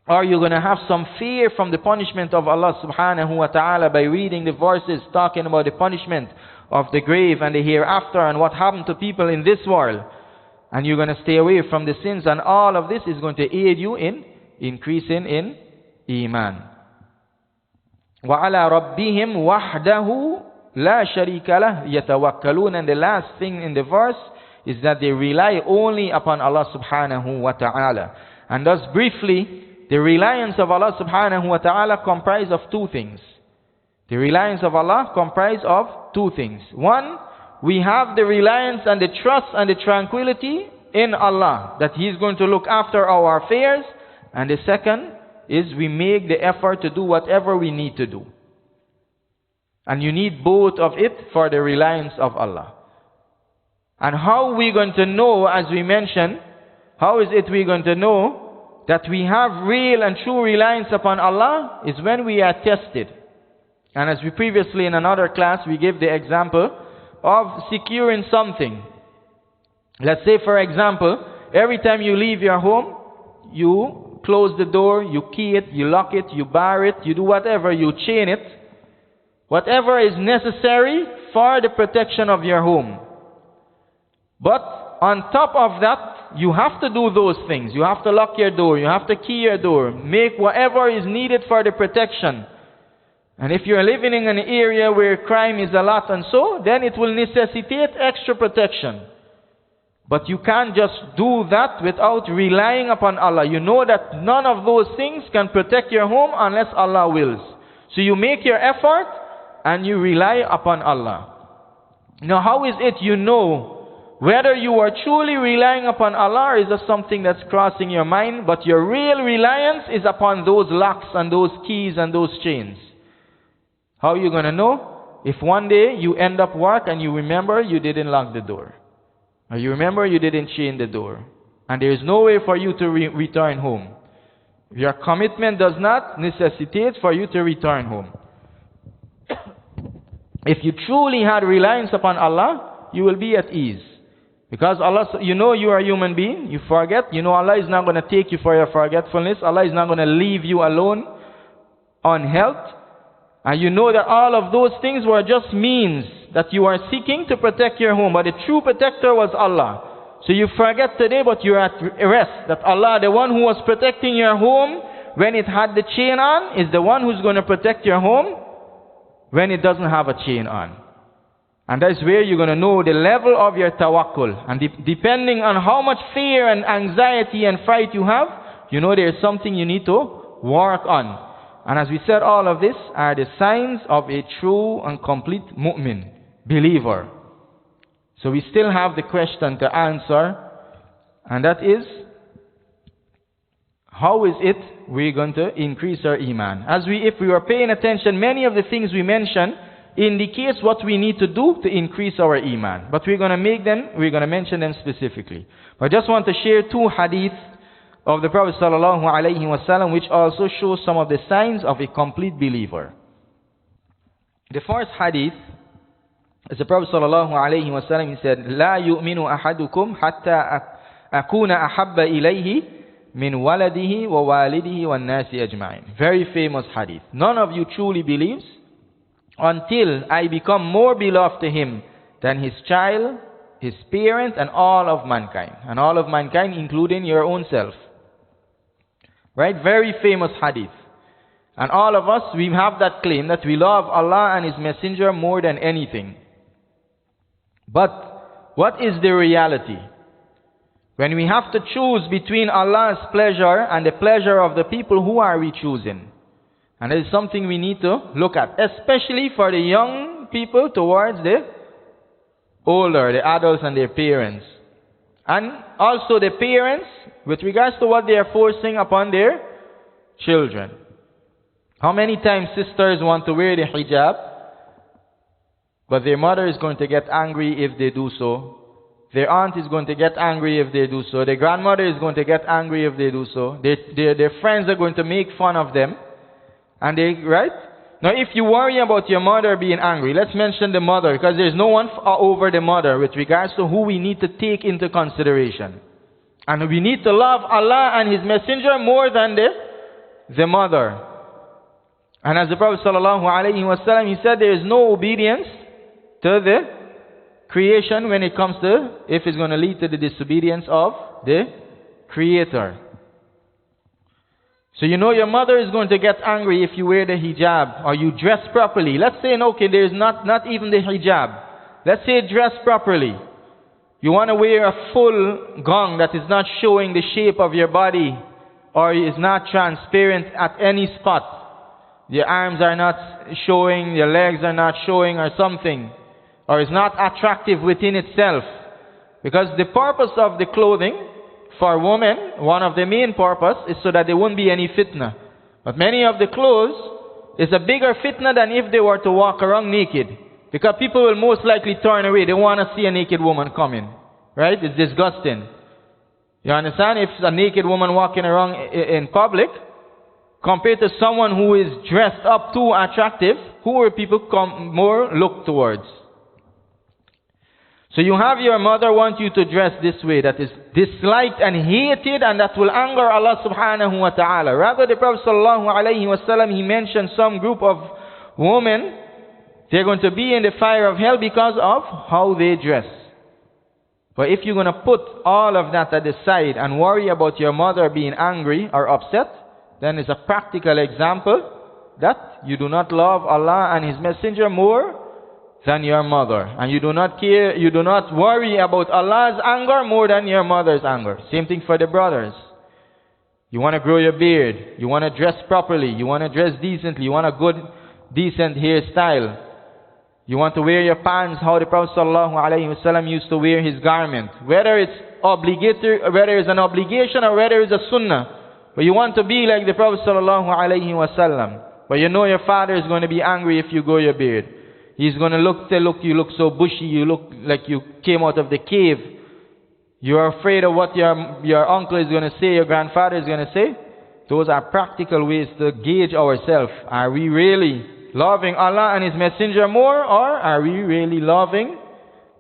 Or you're going to have some fear from the punishment of Allah subhanahu wa ta'ala by reading the verses talking about the punishment of the grave and the hereafter and what happened to people in this world. And you're going to stay away from the sins, and all of this is going to aid you in increasing in iman. وَعَلَى رَبِّهِمْ وَحْدَهُ لَا شَرِيكَ لَهُ يَتَوَكَّلُونَ. And the last thing in the verse is that they rely only upon Allah subhanahu wa ta'ala. And thus briefly, the reliance of Allah subhanahu wa ta'ala comprises of two things. The reliance of Allah comprises of two things. One, we have the reliance and the trust and the tranquility in Allah, that He is going to look after our affairs. And the second is we make the effort to do whatever we need to do. And you need both of it for the reliance of Allah. And how are we going to know, as we mentioned, how is it we're going to know that we have real and true reliance upon Allah? Is when we are tested. And as we previously in another class, we gave the example of securing something. Let's say, for example, every time you leave your home, you close the door, you key it, you lock it, you bar it, you do whatever, you chain it. Whatever is necessary for the protection of your home. But on top of that, you have to do those things. You have to lock your door, you have to key your door, make whatever is needed for the protection. And if you're living in an area where crime is a lot and so, then it will necessitate extra protection. But you can't just do that without relying upon Allah. You know that none of those things can protect your home unless Allah wills. So you make your effort and you rely upon Allah. Now how is it you know whether you are truly relying upon Allah, or is there something that's crossing your mind, but your real reliance is upon those locks and those keys and those chains? How are you going to know? If one day you end up work and you remember you didn't lock the door, or you remember you didn't chain the door, and there is no way for you to return home. Your commitment does not necessitate for you to return home. If you truly had reliance upon Allah, you will be at ease. Because Allah, you know you are a human being, you forget. You know Allah is not going to take you for your forgetfulness. Allah is not going to leave you alone on health. And you know that all of those things were just means that you are seeking to protect your home. But the true protector was Allah. So you forget today, but you're at rest. That Allah, the one who was protecting your home when it had the chain on, is the one who's going to protect your home when it doesn't have a chain on. And that's where you're going to know the level of your tawakkul. And depending on how much fear and anxiety and fright you have, you know there's something you need to work on. And as we said, all of this are the signs of a true and complete mu'min, believer. So we still have the question to answer, and that is, how is it we're going to increase our iman? If we were paying attention, many of the things we mentioned indicates what we need to do to increase our iman. But we're going to mention them specifically. But I just want to share two hadiths of the Prophet sallallahu alaihi wasallam, which also shows some of the signs of a complete believer. The first hadith is the Prophet sallallahu alaihi wasallam. He said, "La yu'minu ahadukum hatta akuna ahabba ilayhi min waladihi wa walidihi wa nasi ajma'in." Very famous hadith. None of you truly believes until I become more beloved to him than his child, his parent, and all of mankind. And all of mankind including your own self. Right? Very famous hadith. And all of us, we have that claim that we love Allah and His Messenger more than anything. But what is the reality? When we have to choose between Allah's pleasure and the pleasure of the people, who are we choosing? And it is something we need to look at, especially for the young people towards the older, the adults and their parents. And also the parents with regards to what they are forcing upon their children. How many times sisters want to wear the hijab, but their mother is going to get angry if they do so. Their aunt is going to get angry if they do so. Their grandmother is going to get angry if they do so. Their friends are going to make fun of them. And right? Now if you worry about your mother being angry, let's mention the mother, because there's no one over the mother with regards to who we need to take into consideration. And we need to love Allah and His Messenger more than the mother. And as the Prophet ﷺ, he said there is no obedience to the creation when it comes to, if it's going to lead to the disobedience of the Creator. So you know your mother is going to get angry if you wear the hijab or you dress properly. Let's say, okay, there's not even the hijab. Let's say dress properly. You want to wear a full gown that is not showing the shape of your body or is not transparent at any spot. Your arms are not showing, your legs are not showing or something. Or is not attractive within itself. Because the purpose of the clothing for women, one of the main purpose is so that there won't be any fitna. But many of the clothes is a bigger fitna than if they were to walk around naked. Because people will most likely turn away. They want to see a naked woman coming. Right? It's disgusting. You understand? If a naked woman walking around in public, compared to someone who is dressed up too attractive, who will people more look towards? So you have your mother want you to dress this way that is disliked and hated and that will anger Allah subhanahu wa ta'ala. Rather the Prophet sallallahu alayhi wa sallam, he mentioned some group of women, they're going to be in the fire of hell because of how they dress. But if you're going to put all of that at the side and worry about your mother being angry or upset, then it's a practical example that you do not love Allah and His Messenger more than your mother. And you do not care, you do not worry about Allah's anger more than your mother's anger. Same thing for the brothers. You want to grow your beard. You want to dress properly. You want to dress decently. You want a good, decent hairstyle. You want to wear your pants how the Prophet ﷺ used to wear his garment. Whether it's obligatory, whether it's an obligation or whether it's a sunnah. But you want to be like the Prophet ﷺ. But you know your father is going to be angry if you grow your beard. He's going to say, look, you look so bushy, you look like you came out of the cave. You're afraid of what your uncle is going to say, your grandfather is going to say. Those are practical ways to gauge ourselves. Are we really loving Allah and His Messenger more, or are we really loving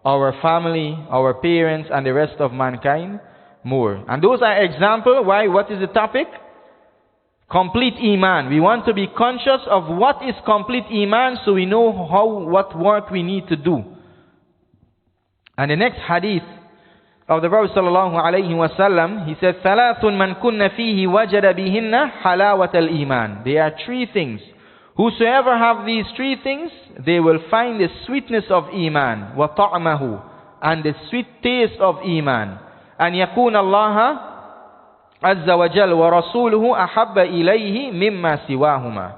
our family, our parents, and the rest of mankind more? And those are examples. Why? What is the topic? Complete Iman. We want to be conscious of what is complete Iman so we know what work we need to do. And the next hadith of the Prophet ﷺ, he said, ثَلَاثٌ مَنْ كُنَّ فِيهِ وَجَدَ بِهِنَّ حَلَاوَةَ الْإِيمَانِ. There are three things. Whosoever have these three things, they will find the sweetness of Iman, وَطَعْمَهُ, and the sweet taste of Iman. أَنْ يَكُونَ اللَّهَ عز وجل ورسوله أحب إليه مما سواهما.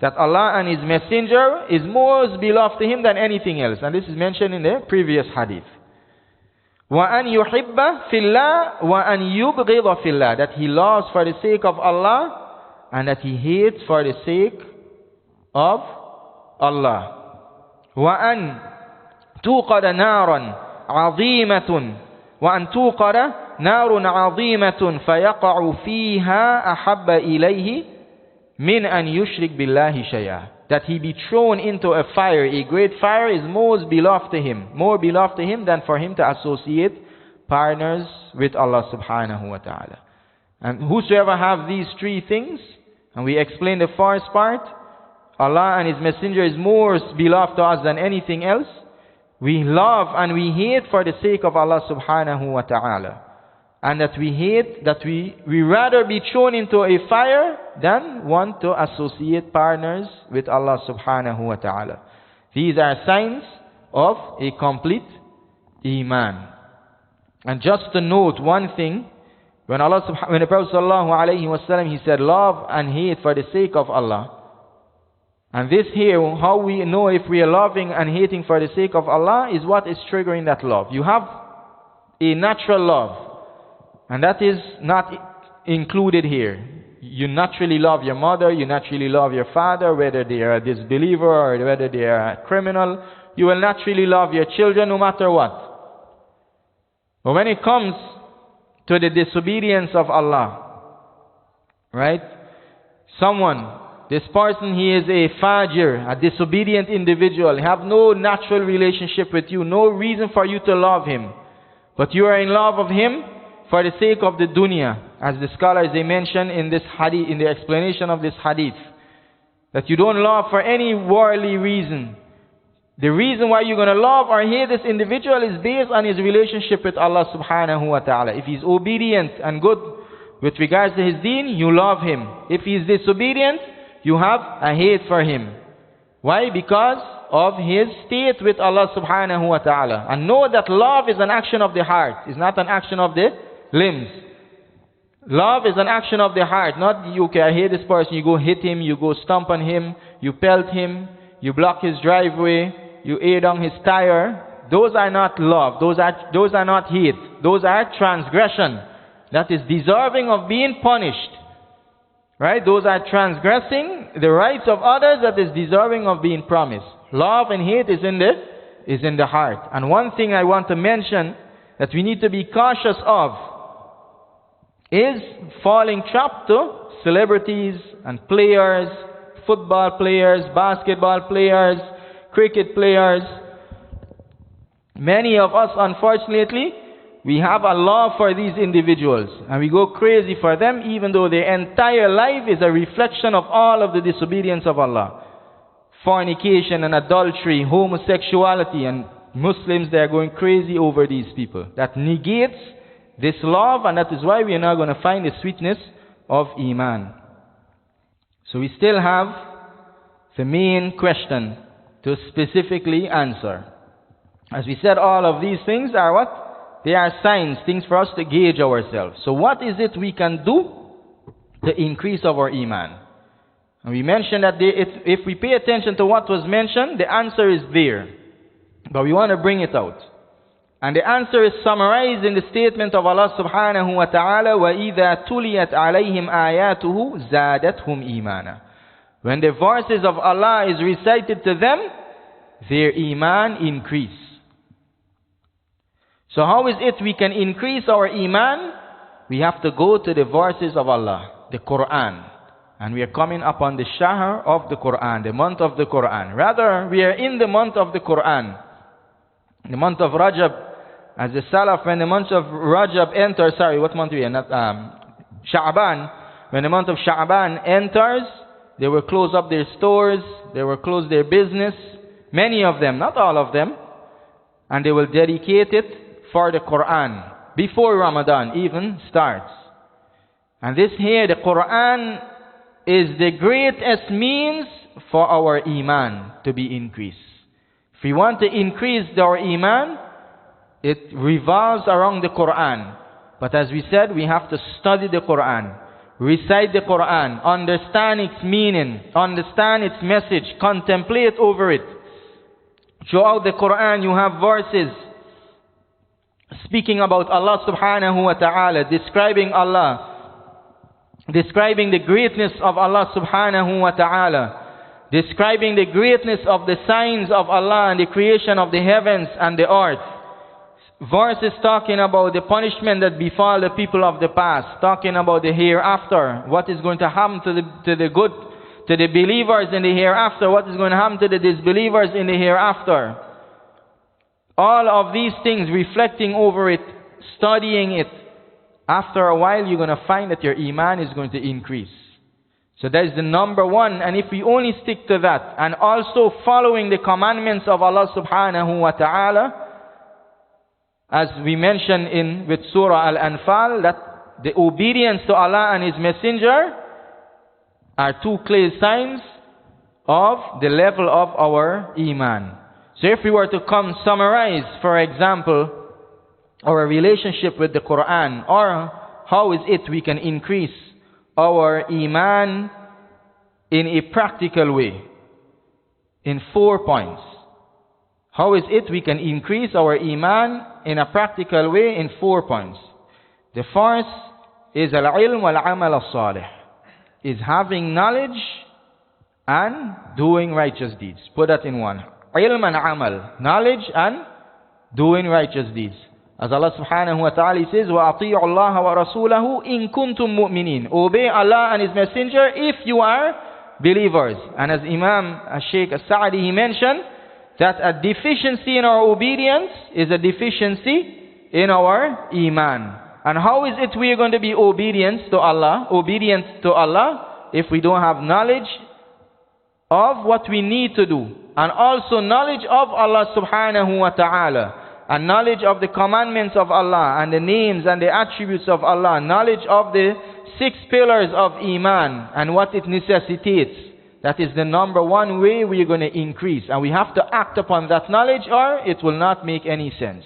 That Allah and His Messenger is most beloved to Him than anything else. And this is mentioned in the previous hadith. وأن يحب في الله وأن يبغض في الله. That He loves for the sake of Allah and that He hates for the sake of Allah. وأن توقد نارا عظيمة وأن توقد نار عظيمة فيقع فيها أحب إليه من أن يشرك بالله شيئا. That he be thrown into a fire, a great fire, is most beloved to him, more beloved to him than for him to associate partners with Allah subhanahu wa ta'ala. And whosoever have these three things, and we explain the first part, Allah and His Messenger is more beloved to us than anything else. We love and we hate for the sake of Allah subhanahu wa ta'ala. And that we hate, that we rather be thrown into a fire than want to associate partners with Allah subhanahu wa ta'ala. These are signs of a complete Iman. And just to note one thing, when the Prophet ﷺ, he said love and hate for the sake of Allah. And this here, how we know if we are loving and hating for the sake of Allah is what is triggering that love. You have a natural love, and that is not included here. You naturally love your mother, you naturally love your father, whether they are a disbeliever or whether they are a criminal. You will naturally love your children no matter what. But when it comes to the disobedience of Allah, right? This person, he is a fajir, a disobedient individual. He have no natural relationship with you, no reason for you to love him. But you are in love of him for the sake of the dunya. As the scholars, they mention in this hadith, in the explanation of this hadith, that you don't love for any worldly reason. The reason why you're going to love or hate this individual is based on his relationship with Allah subhanahu wa ta'ala. If he's obedient and good with regards to his deen, you love him. If he's disobedient, you have a hate for him. Why? Because of his state with Allah subhanahu wa ta'ala. And know that love is an action of the heart. It's not an action of the limbs. Love is an action of the heart. Not you can hate this person, you go hit him, you go stomp on him, you pelt him, you block his driveway, you air down his tire. Those are not love. Those are not hate. Those are transgression. That is deserving of being punished. Right? Those are transgressing the rights of others that is deserving of being promised. Love and hate is in the heart. And one thing I want to mention that we need to be cautious of is falling trap to celebrities and players, football players, basketball players, cricket players. Many of us, unfortunately, we have a love for these individuals and we go crazy for them, even though their entire life is a reflection of all of the disobedience of Allah. Fornication and adultery, homosexuality, and Muslims, they are going crazy over these people. That negates this love, and that is why we are not going to find the sweetness of Iman. So we still have the main question to specifically answer. As we said, all of these things are what? They are signs, things for us to gauge ourselves. So what is it we can do to increase our Iman? And we mentioned that if we pay attention to what was mentioned, the answer is there. But we want to bring it out. And the answer is summarized in the statement of Allah subhanahu wa ta'ala, وَإِذَا تُلِيَتْ عَلَيْهِمْ آيَاتُهُ زَادَتْهُمْ إِيمَانًا. When the verses of Allah is recited to them, their Iman increase. So how is it we can increase our Iman? We have to go to the verses of Allah, the Quran. And we are coming upon the Shahr of the Quran, the month of the Quran. Rather, we are in the month of the Quran. The month of Rajab, as the Salaf, when the month of Rajab enters, what month are we in? Sha'ban. When the month of Sha'ban enters, they will close up their stores, they will close their business, many of them, not all of them, and they will dedicate it for the Quran, before Ramadan even starts. And this here, the Quran is the greatest means for our Iman to be increased. If we want to increase our Iman, it revolves around the Quran. But as we said, we have to study the Quran, recite the Quran, understand its meaning, understand its message, contemplate over it. Throughout the Quran, you have verses speaking about Allah subhanahu wa ta'ala, describing Allah, describing the greatness of Allah subhanahu wa ta'ala, describing the greatness of the signs of Allah and the creation of the heavens and the earth. Verses talking about the punishment that befall the people of the past, talking about the hereafter, what is going to happen to the believers in the hereafter, what is going to happen to the disbelievers in the hereafter. All of these things, reflecting over it, studying it, after a while you're going to find that your Iman is going to increase. So that is the number one, and if we only stick to that, and also following the commandments of Allah subhanahu wa ta'ala, as we mentioned with Surah Al-Anfal, that the obedience to Allah and His Messenger are two clear signs of the level of our Iman. So if we were to summarize, for example, our relationship with the Quran, or how is it we can increase our Iman in a practical way, in 4 points. How is it we can increase our Iman in a practical way in 4 points? The first is al-ilm wal-amal al-salih, is having knowledge and doing righteous deeds. Put that in one. Ilm and amal, knowledge and doing righteous deeds. As Allah subhanahu wa ta'ala says, وَأَطِيعُوا اللَّهَ وَرَسُولَهُ إِن كُنتُم مُؤْمِنِينَ. Obey Allah and His Messenger if you are believers. And as Imam Sheikh As-Sa'di, he mentioned that a deficiency in our obedience is a deficiency in our Iman. And how is it we are going to be obedient to Allah if we don't have knowledge of what we need to do, and also knowledge of Allah subhanahu wa ta'ala, and knowledge of the commandments of Allah and the names and the attributes of Allah, knowledge of the 6 pillars of Iman and what it necessitates. That is the number one way we are going to increase, and we have to act upon that knowledge or it will not make any sense.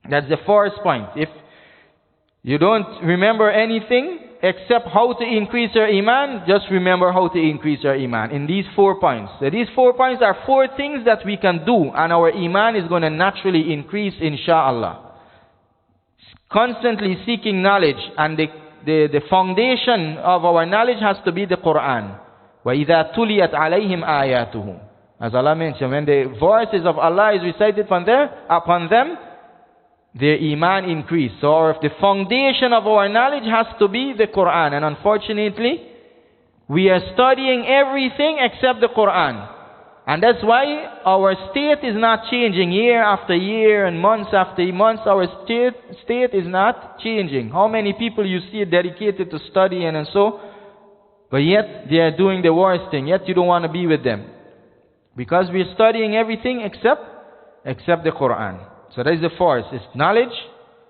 That's the first point. If you don't remember anything except how to increase your Iman, just remember how to increase your Iman in these 4 points. So these 4 points are 4 things that we can do, and our Iman is going to naturally increase, inshallah. Constantly seeking knowledge, and the foundation of our knowledge has to be the Quran. وَإِذَا تُلِيَتْ عَلَيْهِمْ آيَاتُهُ. As Allah mentioned, when the verses of Allah is recited upon them, their Iman increase. So if the foundation of our knowledge has to be the Quran, and unfortunately we are studying everything except the Quran, and that's why our state is not changing year after year and months after months. Our state is not changing. How many people you see dedicated to study and so, but yet they are doing the worst thing, yet you don't want to be with them, because we are studying everything except the Quran. So that is the first, is knowledge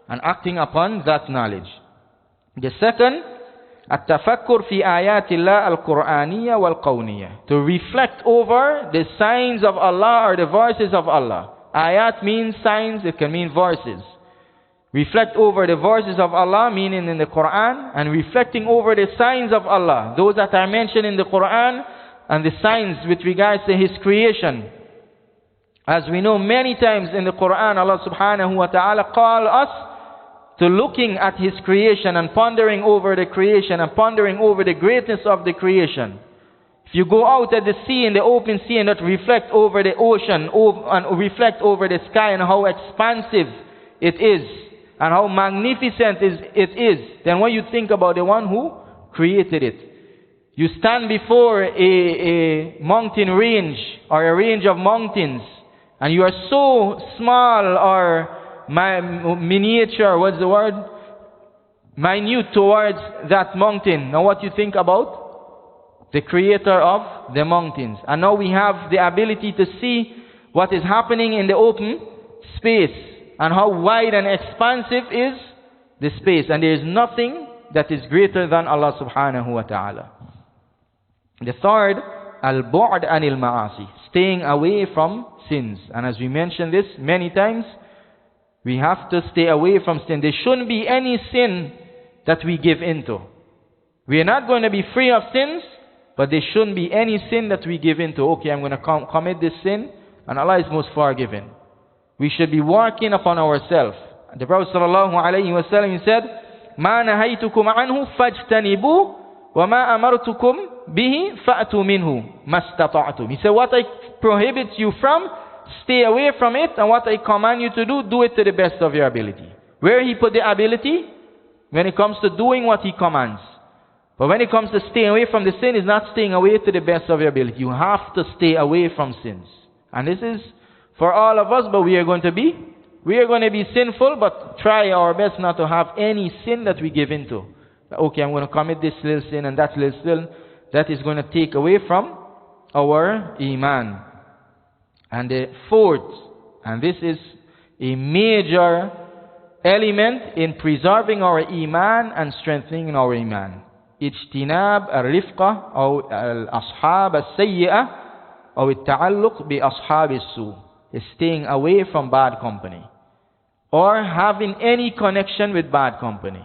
and acting upon that knowledge. The second, التفكر في آيات الله القرآنية والقونية, to reflect over the signs of Allah or the verses of Allah. Ayat means signs, it can mean verses. Reflect over the verses of Allah, meaning in the Quran, and reflecting over the signs of Allah, those that are mentioned in the Quran, and the signs with regards to His creation. As we know, many times in the Quran, Allah subhanahu wa ta'ala call us to looking at His creation and pondering over the creation and pondering over the greatness of the creation. If you go out at the sea, in the open sea, and not reflect over the ocean and reflect over the sky and how expansive it is and how magnificent it is, then when you think about the one who created it, you stand before a mountain range or a range of mountains, and you are so small or miniature, what's the word? Minute towards that mountain. Now what you think about? The creator of the mountains. And now we have the ability to see what is happening in the open space, and how wide and expansive is the space. And there is nothing that is greater than Allah subhanahu wa ta'ala. The third, al-bu'd anil ma'asi, staying away from sins. And as we mentioned this many times, we have to stay away from sin. There shouldn't be any sin that we give into. We are not going to be free of sins, but there shouldn't be any sin that we give into. Okay, I'm going to commit this sin, and Allah is most forgiving. We should be working upon ourselves. The Prophet sallallahu alayhi wa sallam said, مَا نَهَيْتُكُمْ عَنْهُ فَاجْتَنِبُوا وَمَا أَمَرْتُكُمْ بِهِ فَأْتُوا مِنْهُ مَا اسْتَطَعْتُمْ. He said, what I prohibit you from, stay away from it, and what I command you to do, do it to the best of your ability. Where He put the ability? When it comes to doing what He commands. But when it comes to staying away from the sin, is not staying away to the best of your ability. You have to stay away from sins. And this is for all of us, but we are going to be sinful, but try our best not to have any sin that we give into. Okay, I'm going to commit this little sin and that little sin. That is going to take away from our Iman. And the fourth, and this is a major element in preserving our Iman and strengthening our Iman. اجتناب الرفقة أو الأصحاب السيئة أو التعلق بأصحاب السوء, is staying away from bad company, or having any connection with bad company.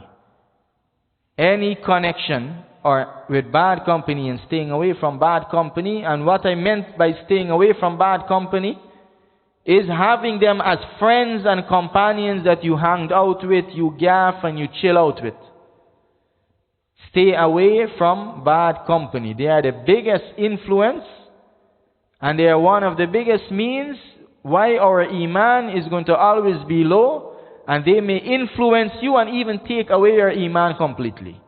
Any connection or with bad company and staying away from bad company. And what I meant by staying away from bad company is having them as friends and companions that you hang out with, you gaff and you chill out with. Stay away from bad company. They are the biggest influence, and they are one of the biggest means why our iman is going to always be low, and they may influence you and even take away your iman completely.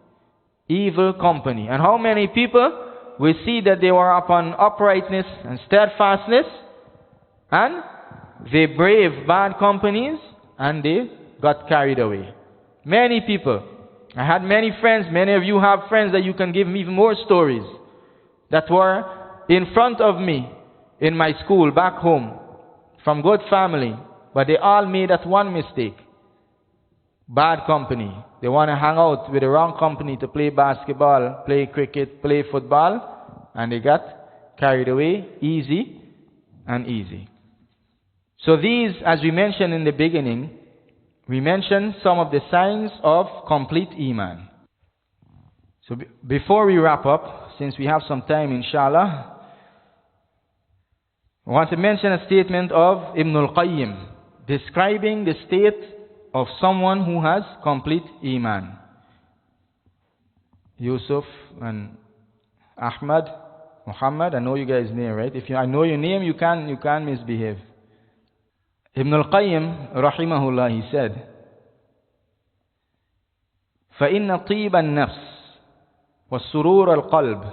Evil company. And how many people we see that they were upon uprightness and steadfastness, and they braved bad companies and they got carried away. Many people. I had many friends, many of you have friends that you can give me even more stories, that were in front of me in my school back home, from good family, but they all made that one mistake. Bad company. They want to hang out with the wrong company to play basketball, play cricket, play football, and they got carried away easy and easy. So these, as we mentioned in the beginning, we mentioned some of the signs of complete iman. So before we wrap up, since we have some time inshallah, I want to mention a statement of Ibn al-Qayyim describing the state of someone who has complete iman. Yusuf and Ahmad, Muhammad, I know you guys' name, right? If I know your name, you can't misbehave. Ibn al-Qayyim rahimahullah, he said, فَإِنَّ طِيبَ النَّفْسِ وَالسُّرُورَ الْقَلْبِ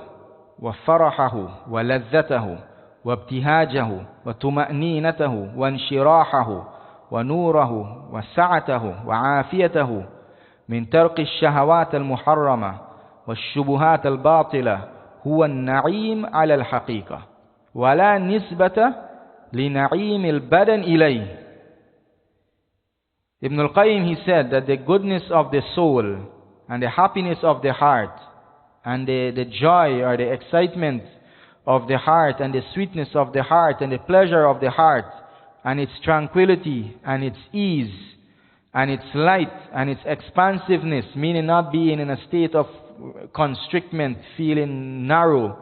وَفَرَحَهُ وَلَذَّتَهُ وَابْتِهَاجَهُ وَطُمَأْنِينَتَهُ وَانْشِرَاحَهُ ونوره وسعته وعافيته من ترك الشهوات المحرمة والشبهات الباطلة هو النعيم على الحقيقة ولا نسبة لنعيم البدن إليه. Ibn al-Qayyim, he said that the goodness of the soul and the happiness of the heart and the joy or the excitement of the heart and the sweetness of the heart and the pleasure of the heart and its tranquility and its ease and its light and its expansiveness, meaning not being in a state of constrictment, feeling narrow,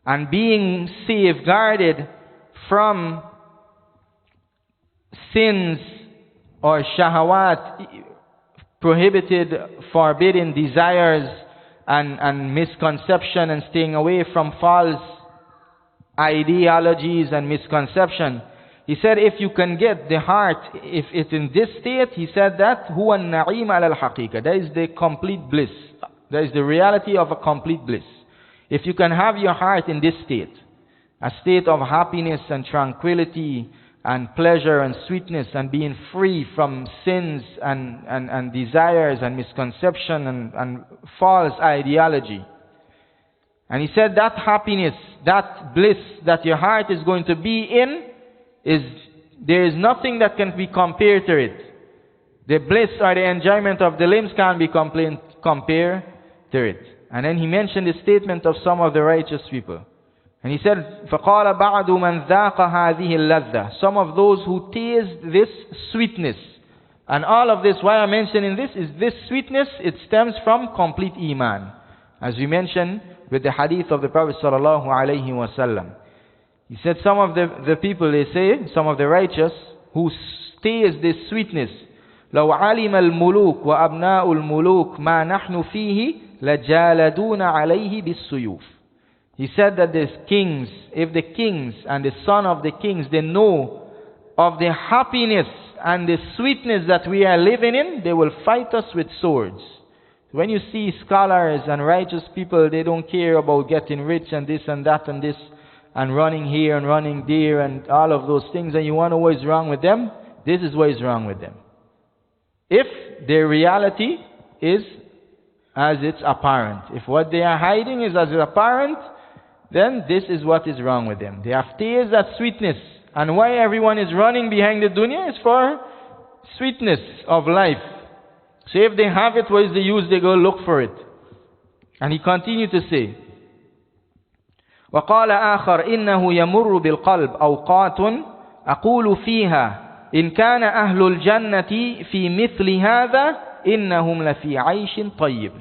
and being safeguarded from sins or shahawat, prohibited, forbidden desires and misconception, and staying away from false ideologies and misconception. He said if you can get the heart, if it's in this state, he said that huwa an-na'im ala al-haqiqa, that is the complete bliss. That is the reality of a complete bliss. If you can have your heart in this state, a state of happiness and tranquility and pleasure and sweetness and being free from sins and desires and misconception and false ideology. And he said that happiness, that bliss that your heart is going to be in, there is nothing that can be compared to it. The bliss or the enjoyment of the limbs can't be compared to it. And then he mentioned the statement of some of the righteous people. And he said, فَقَالَ بَعْدُ مَنْ ذَاقَ هَذِهِ اللَّذَّةِ, some of those who taste this sweetness. And all of this, why I'm mentioning this, is this sweetness, it stems from complete iman. As we mentioned with the hadith of the Prophet sallallahu alaihi wasallam. He said some of the people, they say, some of the righteous, who taste this sweetness, لَوْ عَلِمَ الْمُلُوكُ وَأَبْنَاءُ الْمُلُوكِ مَا نَحْنُ فِيهِ لَجَالَدُونَ عَلَيْهِ بِالسُّيُوفِ. He said that the kings, if the kings and the son of the kings, they know of the happiness and the sweetness that we are living in, they will fight us with swords. When you see scholars and righteous people, they don't care about getting rich and this and that and this, and running here and running there and all of those things, and you wonder what is wrong with them. This is what is wrong with them. If their reality is as it's apparent, if what they are hiding is as it's apparent, then this is what is wrong with them. They have tasted that sweetness. And why everyone is running behind the dunya is for sweetness of life. So if they have it, what is the use? They go look for it. And he continued to say, وقال آخر إنه يمر بالقلب أوقات أقول فيها إن كان أهل الجنة في مثل هذا إنهم لفي عيش طيب.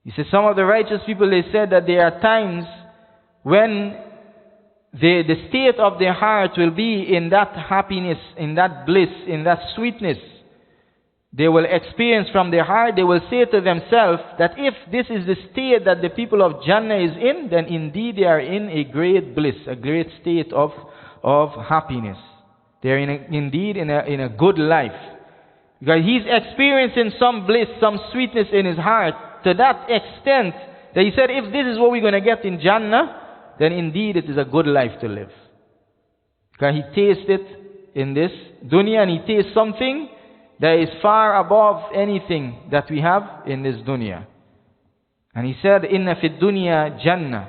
He says some of the righteous people, they said that there are times when the state of their heart will be in that happiness, in that bliss, in that sweetness. They will experience from their heart, they will say to themselves that if this is the state that the people of Jannah is in, then indeed they are in a great bliss, a great state of happiness. They are indeed in a good life. Because he's experiencing some bliss, some sweetness in his heart, to that extent that he said, if this is what we're going to get in Jannah, then indeed it is a good life to live. Because he tastes it in this dunya, and he tastes something that is far above anything that we have in this dunya. And he said, Inna fi dunya jannah.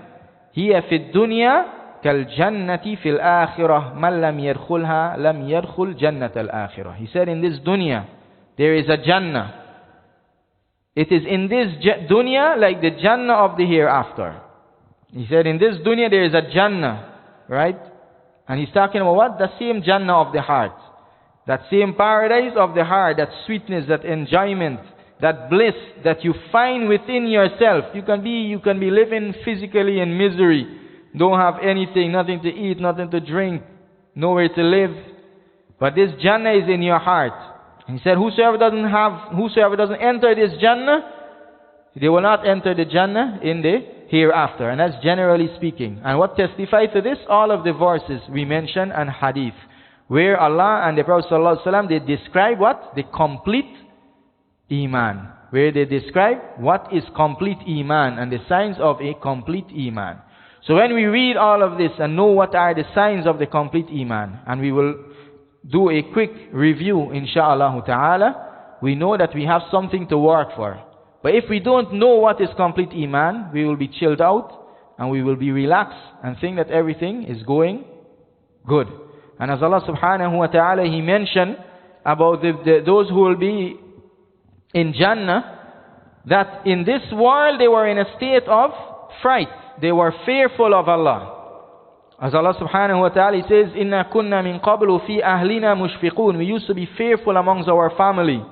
Hiya fi dunya kal jannati fil akhirah. Man lam yadkhulha lam yadkhul jannat al akhirah. He said, in this dunya, there is a jannah. It is in this dunya like the jannah of the hereafter. He said, in this dunya there is a jannah, right? And he's talking about what? The same jannah of the heart. That same paradise of the heart, that sweetness, that enjoyment, that bliss that you find within yourself. You can be living physically in misery. Don't have anything, nothing to eat, nothing to drink, nowhere to live. But this Jannah is in your heart. He said, whosoever doesn't enter this Jannah, they will not enter the Jannah in the hereafter. And that's generally speaking. And what testifies to this? All of the verses we mentioned and hadith, where Allah and the Prophet ﷺ, they describe what? The complete Iman. Where they describe what is complete Iman and the signs of a complete Iman. So when we read all of this and know what are the signs of the complete Iman, and we will do a quick review insha'Allah ta'ala, we know that we have something to work for. But if we don't know what is complete Iman, we will be chilled out and we will be relaxed and think that everything is going good. And as Allah subhanahu wa ta'ala, He mentioned about those who will be in Jannah, that in this world they were in a state of fright. They were fearful of Allah. As Allah subhanahu wa ta'ala says, إِنَّا كُنَّا مِن قَبْلُ فِي أَهْلِنَا مُشْفِقُونَ. We used to be fearful amongst our family.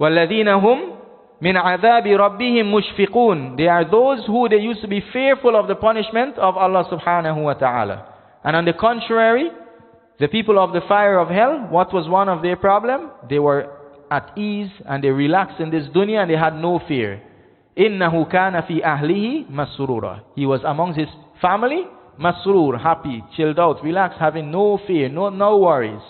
وَالَّذِينَ هُمْ مِنْ عَذَابِ رَبِّهِمْ مُشْفِقُونَ. They are those who they used to be fearful of the punishment of Allah subhanahu wa ta'ala. And on the contrary, the people of the fire of hell, what was one of their problem? They were at ease and they relaxed in this dunya and they had no fear. إِنَّهُ كَانَ فِي أَهْلِهِ مَسْرُورًا. He was amongst his family, masroor, happy, chilled out, relaxed, having no fear, no worries.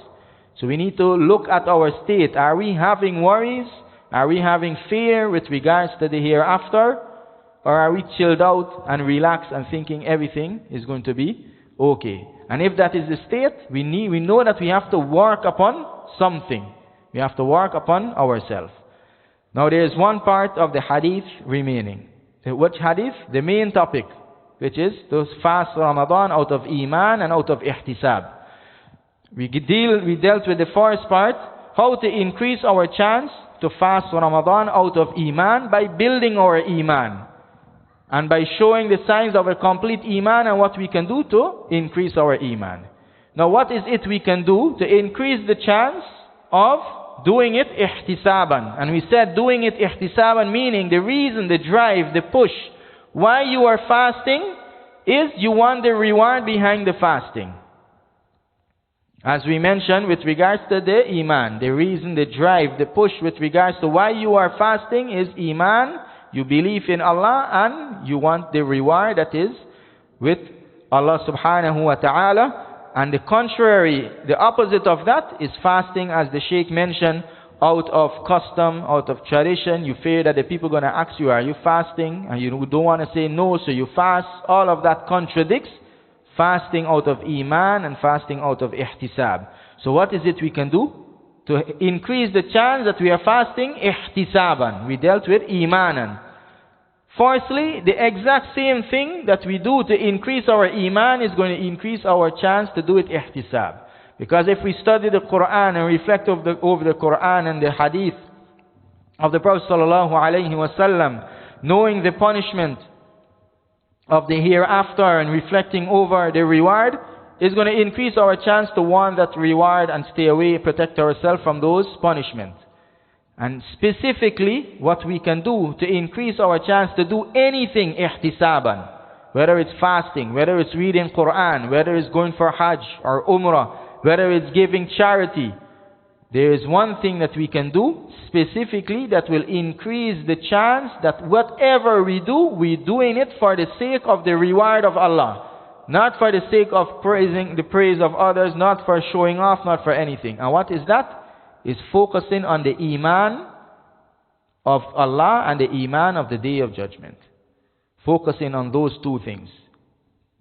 So we need to look at our state. Are we having worries? Are we having fear with regards to the hereafter? Or are we chilled out and relaxed and thinking everything is going to be okay? And if that is the state, we know that we have to work upon something. We have to work upon ourselves. Now there is one part of the hadith remaining. Which hadith? The main topic, which is to fast Ramadan out of Iman and out of Ihtisab. We dealt with the first part, how to increase our chance to fast Ramadan out of Iman by building our Iman. And by showing the signs of a complete Iman and what we can do to increase our Iman. Now what is it we can do to increase the chance of doing it ihtisaban? And we said doing it ihtisaban, meaning the reason, the drive, the push why you are fasting is you want the reward behind the fasting. As we mentioned with regards to the Iman, the reason, the drive, the push with regards to why you are fasting is Iman. You believe in Allah and you want the reward that is with Allah subhanahu wa ta'ala. And the contrary, the opposite of that is fasting, as the Shaykh mentioned, out of custom, out of tradition. You fear that the people are going to ask you, are you fasting? And you don't want to say no, so you fast. All of that contradicts fasting out of Iman and fasting out of Ihtisab. So what is it we can do to increase the chance that we are fasting Ihtisaban? We dealt with Emaanan. Firstly, the exact same thing that we do to increase our Iman is going to increase our chance to do it Ihtisab. Because if we study the Quran and reflect over the Quran and the Hadith of the Prophet sallallahu alaihi wasallam, knowing the punishment of the hereafter and reflecting over the reward is going to increase our chance to want that reward and stay away, protect ourselves from those punishments. And specifically, what we can do to increase our chance to do anything ihtisaban, whether it's fasting, whether it's reading Quran, whether it's going for Hajj or Umrah, whether it's giving charity, there is one thing that we can do specifically that will increase the chance that whatever we do, we're doing it for the sake of the reward of Allah. Not for the sake of praising the praise of others, not for showing off, not for anything. And what is that? Is focusing on the Iman of Allah and the Iman of the Day of Judgment. Focusing on those two things.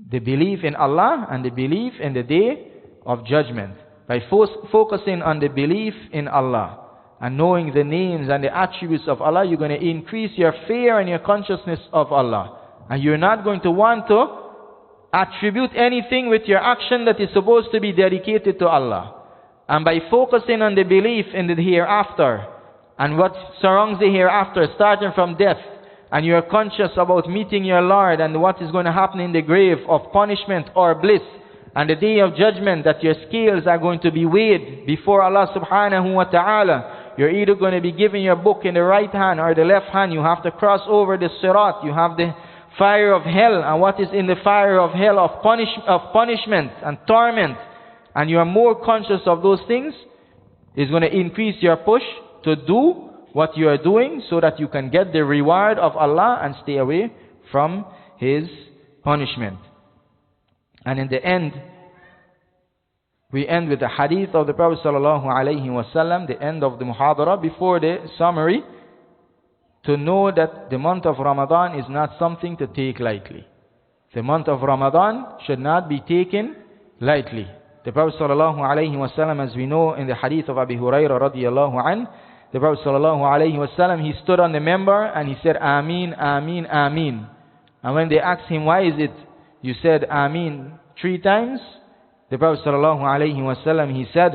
The belief in Allah and the belief in the Day of Judgment. By focusing on the belief in Allah and knowing the names and the attributes of Allah, you're going to increase your fear and your consciousness of Allah. And you're not going to want to attribute anything with your action that is supposed to be dedicated to Allah. And by focusing on the belief in the hereafter and what surrounds the hereafter, starting from death, and you are conscious about meeting your Lord and what is going to happen in the grave of punishment or bliss, and the Day of Judgment, that your scales are going to be weighed before Allah subhanahu wa ta'ala. You're either going to be given your book in the right hand or the left hand. You have to cross over the sirat. You have the fire of hell, and what is in the fire of hell of punishment and torment, and you are more conscious of those things, is going to increase your push to do what you are doing so that you can get the reward of Allah and stay away from His punishment. And in the end, we end with the hadith of the Prophet sallallahu alaihi wasallam, the end of the muhadara, before the summary, to know that the month of Ramadan is not something to take lightly. The month of Ramadan should not be taken lightly. The Prophet sallallahu alaihi wasallam, as we know in the hadith of Abu Hurairah radiyallahu anh, the Prophet sallallahu alaihi wasallam, he stood on the member and he said, Ameen, Ameen, Ameen. And when they asked him, why is it you said Ameen 3 times? The Prophet sallallahu alaihi wasallam, he said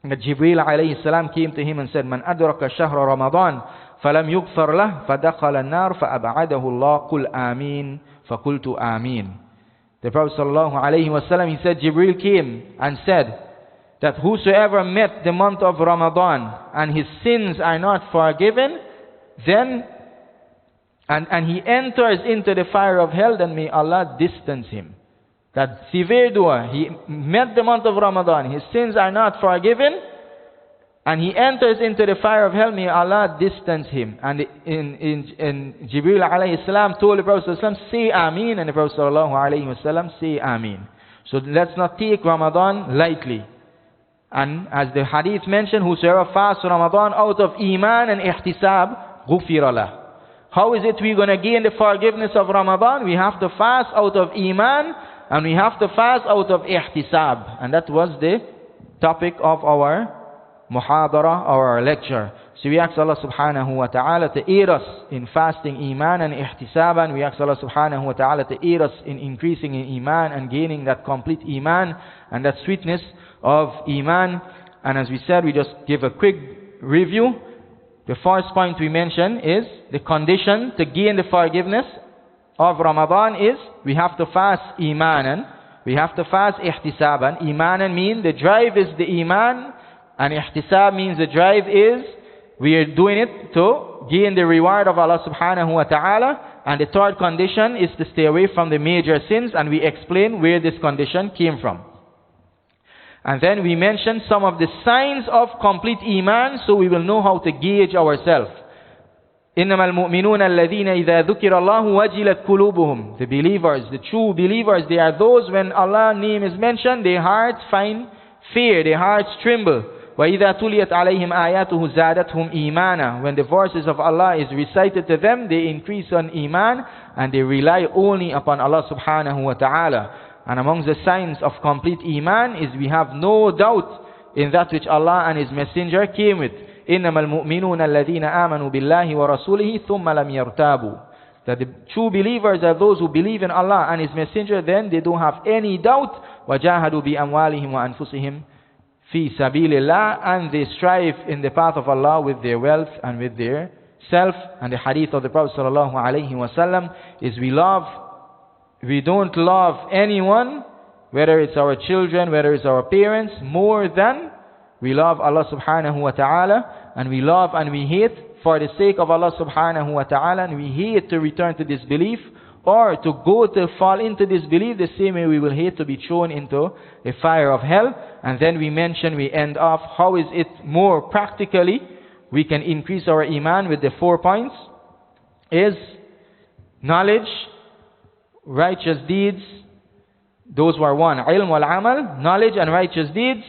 that Jibreel alayhi salam came to him and said, Man adraka shahra Ramadan falam yughfar lah fadakhala an-nar fa'ab'adahu Allah qul Ameen faqultu Ameen. The Prophet sallallahu alaihi wasallam, he said, Jibreel came and said that whosoever met the month of Ramadan and his sins are not forgiven, then and he enters into the fire of hell, then may Allah distance him. That severe dua, he met the month of Ramadan, his sins are not forgiven, and he enters into the fire of hell, may Allah distance him. And in Jibreel alayhi salam told the Prophet sallallahu alaihi wasallam, say Ameen, and the Prophet sallallahu alaihi wasallam say Ameen. So let's not take Ramadan lightly. And as the hadith mentioned, whosoever fasts Ramadan out of Iman and Ihtisab, ghufira lah. How is it we're going to gain the forgiveness of Ramadan? We have to fast out of Iman and we have to fast out of Ihtisab. And that was the topic of our muhadara, our lecture. So we ask Allah subhanahu wa ta'ala to aid us in fasting Iman and Ihtisab. And we ask Allah subhanahu wa ta'ala to aid us in increasing in Iman and gaining that complete Iman and that sweetness of Iman. And as we said, we just give a quick review. The first point we mentioned is the condition to gain the forgiveness of Ramadan is we have to fast Emaanan, we have to fast Ihtisaban. Emaanan means the drive is the Iman, and Ihtisab means the drive is we are doing it to gain the reward of Allah subhanahu wa ta'ala. And the third condition is to stay away from the major sins, and we explain where this condition came from. And then we mentioned some of the signs of complete Iman, so we will know how to gauge ourselves. إِنَّمَا الْمُؤْمِنُونَ الَّذِينَ إِذَا ذُكِرَ اللَّهُ وَجِلَتْ قُلُوبُهُمْ. The believers, the true believers, they are those when Allah's name is mentioned, their hearts find fear, their hearts tremble. وَإِذَا تُلِيَتْ عَلَيْهِمْ آيَاتُهُ زَادَتْهُمْ إِيمَانًا. When the verses of Allah is recited to them, they increase on Iman and they rely only upon Allah subhanahu wa ta'ala. And among the signs of complete Iman is we have no doubt in that which Allah and His Messenger came with. إِنَّمَا الْمُؤْمِنُونَ الَّذِينَ آمَنُوا بِاللَّهِ وَرَسُولِهِ ثُمَّ لَمْ يَرْتَابُوا. That the true believers are those who believe in Allah and His Messenger, then they don't have any doubt. وَجَاهَدُوا بِأَمْوَالِهِمْ وَأَنفُسِهِمْ فِي سَبِيلِ اللَّهِ. And they strive in the path of Allah with their wealth and with their self. And the hadith of the Prophet sallallahu alaihi wasallam is we love we don't love anyone, whether it's our children, whether it's our parents, more than we love Allah subhanahu wa ta'ala, and we love and we hate for the sake of Allah subhanahu wa ta'ala, and we hate to return to disbelief or to go to fall into disbelief the same way we will hate to be thrown into a fire of hell. And then we end off, how is it more practically we can increase our iman with the 4 points? Is knowledge, righteous deeds, those were one, ilm wal amal, knowledge and righteous deeds,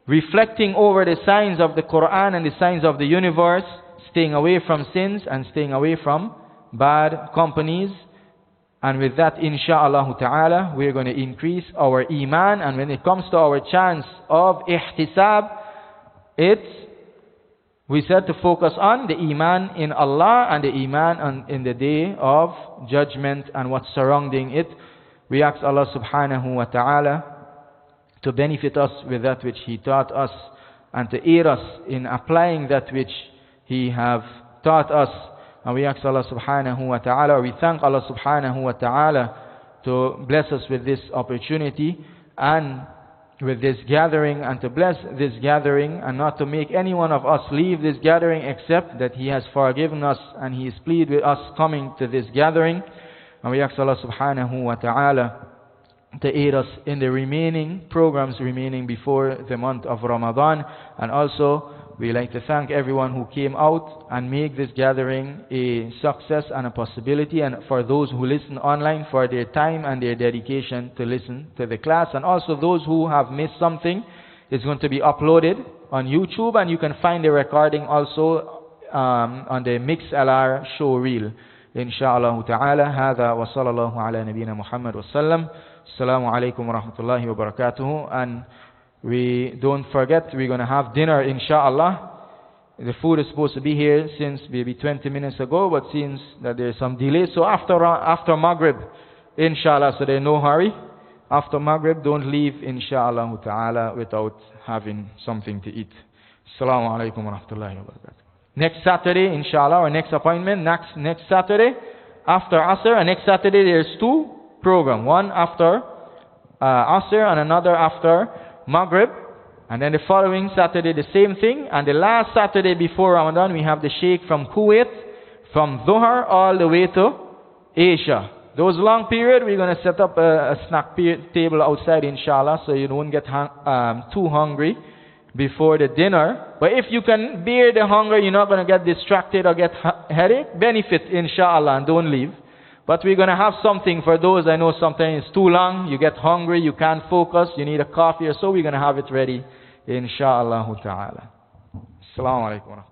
reflecting over the signs of the Quran and the signs of the universe, staying away from sins and staying away from bad companies. And with that, insha'Allah ta'ala, we're going to increase our iman. And when it comes to our chance of ihtisab, we said to focus on the iman in Allah and the iman in the day of judgment and what's surrounding it. We ask Allah subhanahu wa ta'ala to benefit us with that which He taught us, and to aid us in applying that which He have taught us. And we ask Allah subhanahu wa ta'ala, we thank Allah subhanahu wa ta'ala to bless us with this opportunity and with this gathering, and to bless this gathering and not to make any one of us leave this gathering except that He has forgiven us and He is pleased with us coming to this gathering. And we ask Allah subhanahu wa ta'ala to aid us in the remaining programs remaining before the month of Ramadan. And also we like to thank everyone who came out and make this gathering a success and a possibility, and for those who listen online for their time and their dedication to listen to the class. And also those who have missed something, it's going to be uploaded on YouTube, and you can find the recording also on the MixLR show reel. Insha'Allah ta'ala. Hadha wa sallallahu ala nabina Muhammad wa sallam. Assalamu alaikum wa rahmatullahi wa barakatuhu. And we don't forget, we're going to have dinner, insha'Allah. The food is supposed to be here since maybe 20 minutes ago, but seems that there's some delay. So after Maghrib, insha'Allah, so there's no hurry. After Maghrib, don't leave, insha'Allah ta'ala, without having something to eat. Assalamu alaikum wa rahmatullahi wa barakatuh. Next Saturday, insha'Allah, our next appointment, next Saturday, after Asr, and next Saturday there's 2 programs. One after Asr and another after Maghrib. And then the following Saturday the same thing. And the last Saturday before Ramadan we have the Sheikh from Kuwait, from Dhuhr all the way to Asia. Those long period we're going to set up a snack table outside, inshallah, so you don't get too hungry before the dinner. But if you can bear the hunger, you're not going to get distracted or get headache, benefit, inshallah, and don't leave. But we're going to have something for those. I know sometimes it's too long, you get hungry, you can't focus, you need a coffee or so. We're going to have it ready, insha'Allah ta'ala. Assalamu alaikum.